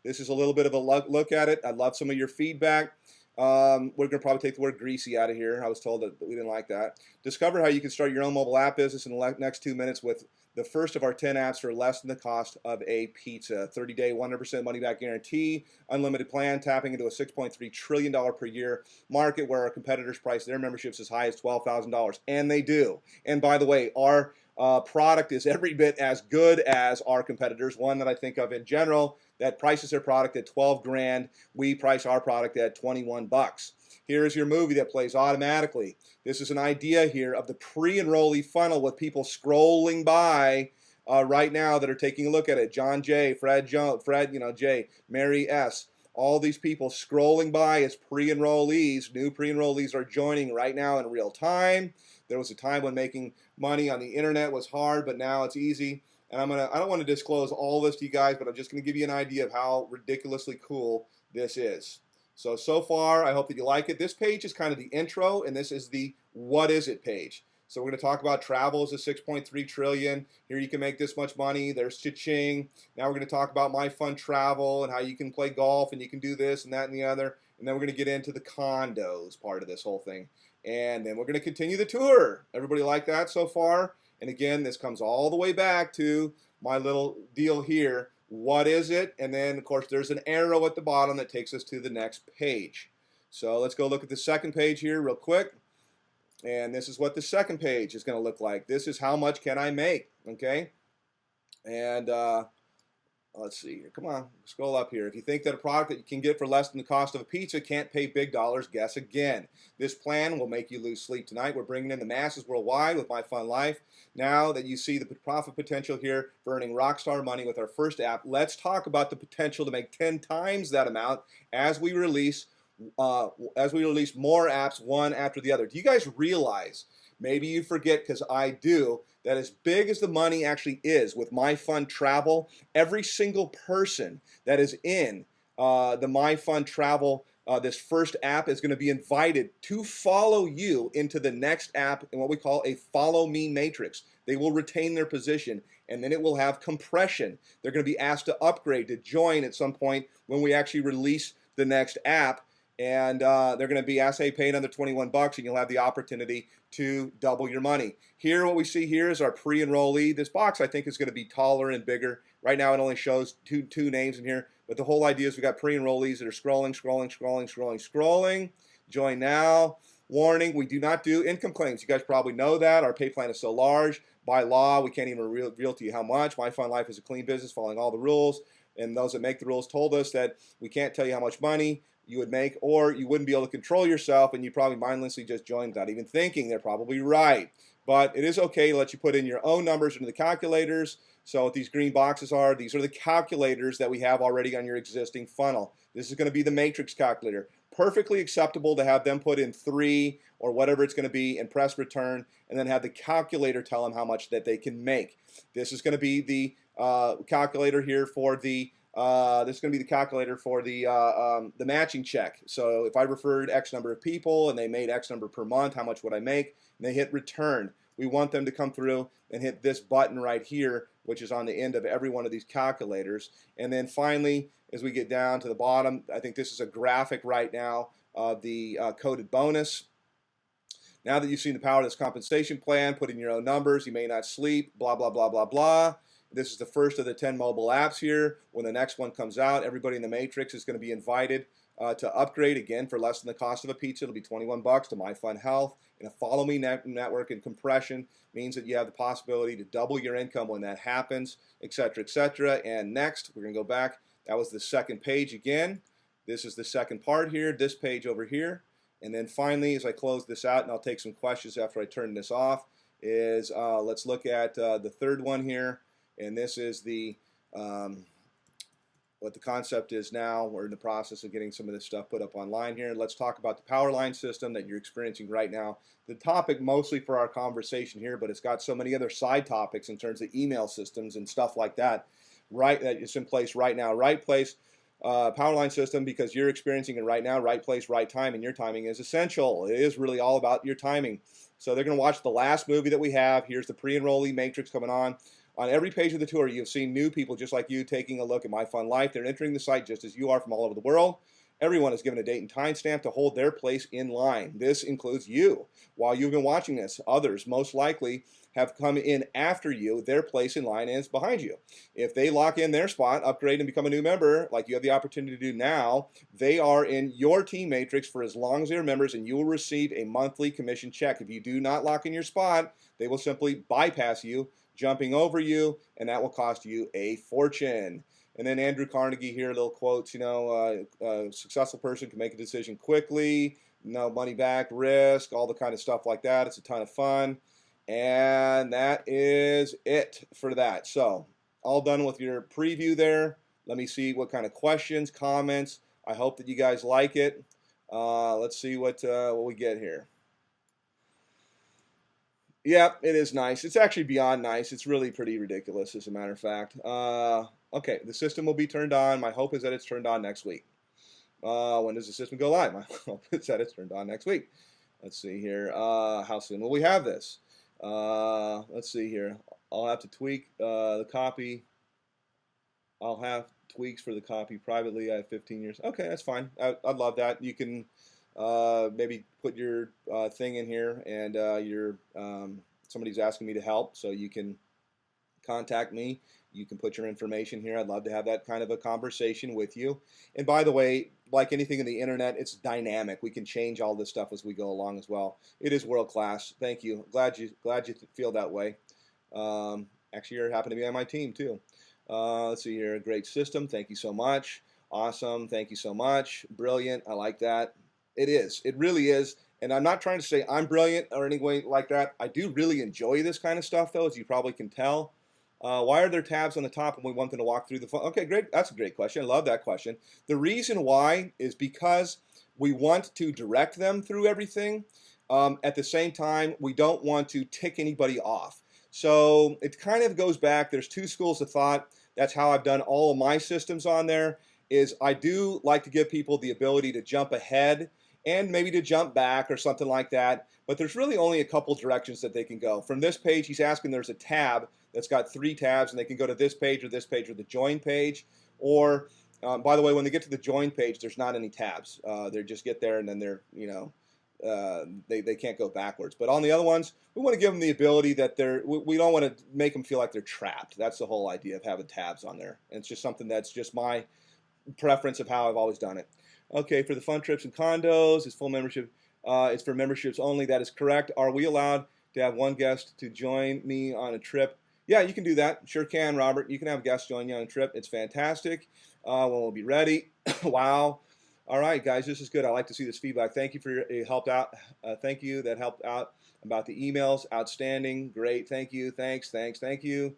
This is a little bit of a look at it. I'd love some of your feedback. We're going to probably take the word greasy out of here. I was told that we didn't like that. Discover how you can start your own mobile app business in the next 2 minutes with the first of our 10 apps for less than the cost of a pizza. 30-day, 100% money-back guarantee, unlimited plan, tapping into a $6.3 trillion per year market where our competitors price their memberships as high as $12,000. And they do. And by the way, our product is every bit as good as our competitors. One that I think of in general that prices their product at 12 grand. We price our product at 21 bucks. Here is your movie that plays automatically. This is an idea here of the pre-enrollee funnel with people scrolling by right now that are taking a look at it. John J, Fred, J, Mary S. All these people scrolling by as pre-enrollees. New pre-enrollees are joining right now in real time. There was a time when making money on the internet was hard, but now it's easy. And I don't want to disclose all this to you guys, but I'm just going to give you an idea of how ridiculously cool this is. So far, I hope that you like it. This page is kind of the intro, and this is the what is it page. So we're going to talk about travel as a 6.3 trillion. Here you can make this much money. There's Cha-Ching. Now we're going to talk about My Fun Travel and how you can play golf and you can do this and that and the other. And then we're going to get into the condos part of this whole thing. And then we're going to continue the tour. Everybody like that so far? And again, this comes all the way back to my little deal here. What is it? And then, of course, there's an arrow at the bottom that takes us to the next page. So let's go look at the second page here real quick. And this is what the second page is going to look like. This is how much can I make, okay? And let's see here. Come on, scroll up here. If you think that a product that you can get for less than the cost of a pizza can't pay big dollars, guess again. This plan will make you lose sleep tonight. We're bringing in the masses worldwide with My Fun Life. Now that you see the profit potential here for earning rockstar money with our first app, let's talk about the potential to make 10 times that amount as we release more apps one after the other. Do you guys realize, maybe you forget because I do, that as big as the money actually is with My Fun Travel, every single person that is in the My Fun Travel, this first app, is going to be invited to follow you into the next app in what we call a follow me matrix. They will retain their position, and then it will have compression. They're going to be asked to upgrade, to join at some point when we actually release the next app. And they're going to be asked, hey, pay another 21 bucks, and you'll have the opportunity to double your money. Here, what we see here is our pre-enrollee. This box, I think, is going to be taller and bigger. Right now, it only shows two names in here. But the whole idea is we got pre-enrollees that are scrolling. Join now. Warning, we do not do income claims. You guys probably know that. Our pay plan is so large. By law, we can't even reveal to you how much. My Fun Life is a clean business following all the rules. And those that make the rules told us that we can't tell you how much money you would make, or you wouldn't be able to control yourself, and you probably mindlessly just join without even thinking. They're probably right. But it is okay to let you put in your own numbers into the calculators. So what these green boxes are, these are the calculators that we have already on your existing funnel. This is going to be the matrix calculator. Perfectly acceptable to have them put in 3 or whatever it's going to be and press return, and then have the calculator tell them how much that they can make. This is going to be the calculator here for the this is going to be the calculator for the matching check. So if I referred X number of people and they made X number per month, how much would I make? And they hit return. We want them to come through and hit this button right here, which is on the end of every one of these calculators. And then finally, as we get down to the bottom, I think this is a graphic right now of the coded bonus. Now that you've seen the power of this compensation plan, put in your own numbers, you may not sleep, blah, blah, blah, blah, blah. This is the first of the 10 mobile apps here. When the next one comes out, everybody in the matrix is going to be invited to upgrade again for less than the cost of a pizza. It'll be 21 bucks to My Fun Health. And a follow me network, and compression means that you have the possibility to double your income when that happens, etc., etc. And next, we're going to go back. That was the second page again. This is the second part here, this page over here. And then finally, as I close this out, and I'll take some questions after I turn this off, is let's look at the third one here. And this is the what the concept is now. We're in the process of getting some of this stuff put up online here. Let's talk about the power line system that you're experiencing right now. The topic mostly for our conversation here, but it's got so many other side topics in terms of email systems and stuff like that. Right, that is in place right now. Right place, power line system, because you're experiencing it right now. Right place, right time, and your timing is essential. It is really all about your timing. So they're going to watch the last movie that we have. Here's the pre-enrollee matrix coming on. On every page of the tour, you've seen new people just like you taking a look at My Fun Life. They're entering the site just as you are from all over the world. Everyone is given a date and time stamp to hold their place in line. This includes you. While you've been watching this, others most likely have come in after you. Their place in line is behind you. If they lock in their spot, upgrade, and become a new member, like you have the opportunity to do now, they are in your team matrix for as long as they're members, and you will receive a monthly commission check. If you do not lock in your spot, they will simply bypass you, jumping over you, and that will cost you a fortune. And then Andrew Carnegie here, little quotes, you know, a successful person can make a decision quickly, no money back, risk, all the kind of stuff like that. It's a ton of fun. And that is it for that. So all done with your preview there. Let me see what kind of questions, comments. I hope that you guys like it. Let's see what we get here. Yeah, it is nice. It's actually beyond nice. It's really pretty ridiculous, as a matter of fact. Okay, the system will be turned on. My hope is that it's turned on next week. When does the system go live? My hope is that it's turned on next week. Let's see here. How soon will we have this? Let's see here. I'll have to tweak the copy. I'll have tweaks for the copy privately. I have 15 years. Okay, that's fine. I'd love that. You can maybe put your thing in here, and somebody's asking me to help, so you can contact me. You can put your information here. I'd love to have that kind of a conversation with you. And by the way, like anything in the internet, it's dynamic. We can change all this stuff as we go along as well. It is world class. Thank you. Glad you feel that way. Actually, you happen to be on my team too. Let's see here. Great system. Thank you so much. Awesome. Thank you so much. Brilliant. I like that. It is. It really is. And I'm not trying to say I'm brilliant or anything like that. I do really enjoy this kind of stuff, though, as you probably can tell. Why are there tabs on the top when we want them to walk through the phone? Okay, great. That's a great question. I love that question. The reason why is because we want to direct them through everything. At the same time, we don't want to tick anybody off. So it kind of goes back. There's two schools of thought. That's how I've done all of my systems on there. Is I do like to give people the ability to jump ahead and maybe to jump back or something like that. But there's really only a couple directions that they can go. From this page, he's asking there's a tab that's got 3 tabs, and they can go to this page or the join page. Or, by the way, when they get to the join page, there's not any tabs. They just get there, and then they're, you know, they can't go backwards. But on the other ones, we want to give them the ability that we don't want to make them feel like they're trapped. That's the whole idea of having tabs on there. And it's just something that's just my preference of how I've always done it. Okay, for the fun trips and condos, it's full membership. It's for memberships only. That is correct. Are we allowed to have one guest to join me on a trip? Yeah, you can do that. Sure can, Robert. You can have guests join you on a trip. It's fantastic. When we'll be ready. Wow. All right, guys, this is good. I like to see this feedback. Thank you for your helped out. Thank you. That helped out about the emails. Outstanding. Great. Thank you. Thanks. Thank you.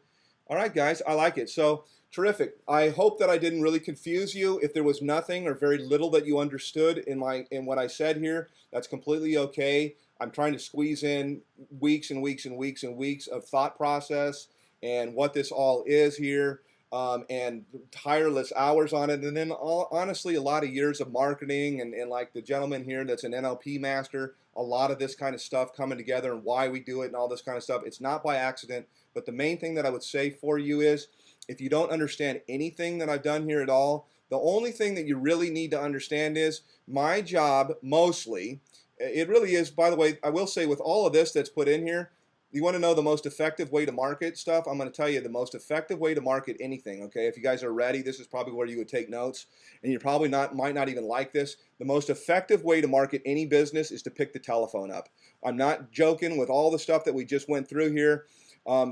All right, guys, I like it. So terrific. I hope that I didn't really confuse you. If there was nothing or very little that you understood in what I said here, that's completely okay. I'm trying to squeeze in weeks and weeks and weeks and weeks of thought process and what this all is here, and tireless hours on it, and then honestly a lot of years of marketing and like the gentleman here that's an NLP master, a lot of this kind of stuff coming together and why we do it and all this kind of stuff. It's not by accident, but the main thing that I would say for you is, if you don't understand anything that I've done here at all, the only thing that you really need to understand is my job mostly, it really is, by the way, I will say with all of this that's put in here, you want to know the most effective way to market stuff? I'm going to tell you the most effective way to market anything, okay? If you guys are ready, this is probably where you would take notes, and you probably might not even like this. The most effective way to market any business is to pick the telephone up. I'm not joking with all the stuff that we just went through here.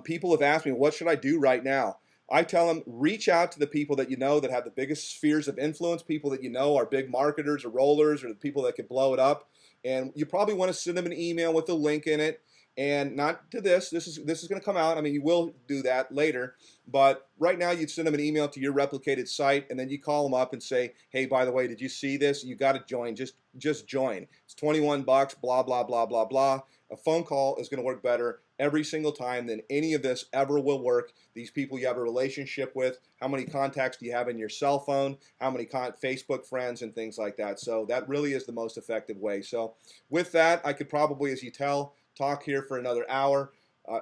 People have asked me, what should I do right now? I tell them, reach out to the people that you know that have the biggest spheres of influence, people that you know are big marketers or rollers or the people that can blow it up. And you probably want to send them an email with a link in it. And not to this is going to come out. I mean, you will do that later. But right now, you'd send them an email to your replicated site, and then you call them up and say, hey, by the way, did you see this? You got to join. Just join. It's $21, blah, blah, blah, blah, blah. A phone call is going to work better every single time than any of this ever will work. These people you have a relationship with, how many contacts do you have in your cell phone, how many Facebook friends and things like that. So that really is the most effective way. So with that, I could probably, as you tell, talk here for another hour.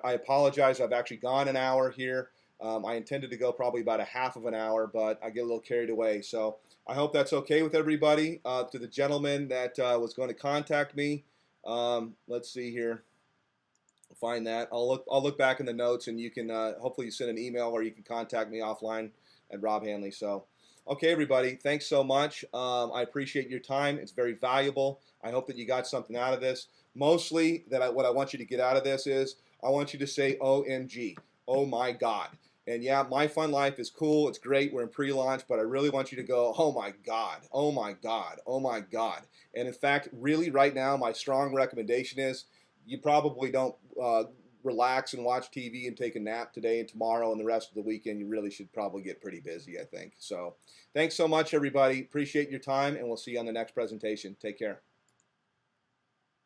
I apologize. I've actually gone an hour here. I intended to go probably about a half of an hour, but I get a little carried away. So I hope that's okay with everybody. To the gentleman that was going to contact me, let's see here. Find that. I'll look back in the notes, and you can hopefully send an email, or you can contact me offline at Rob Hanley. So, okay, everybody, thanks so much. I appreciate your time. It's very valuable. I hope that you got something out of this. Mostly, what I want you to get out of this is I want you to say OMG, oh my God. And yeah, My Fun Life is cool. It's great. We're in pre-launch, but I really want you to go, oh my God, oh my God, oh my God. And in fact, really right now, my strong recommendation is you probably don't relax and watch TV and take a nap today and tomorrow and the rest of the weekend. You really should probably get pretty busy, I think. So thanks so much, everybody. Appreciate your time, and we'll see you on the next presentation. Take care.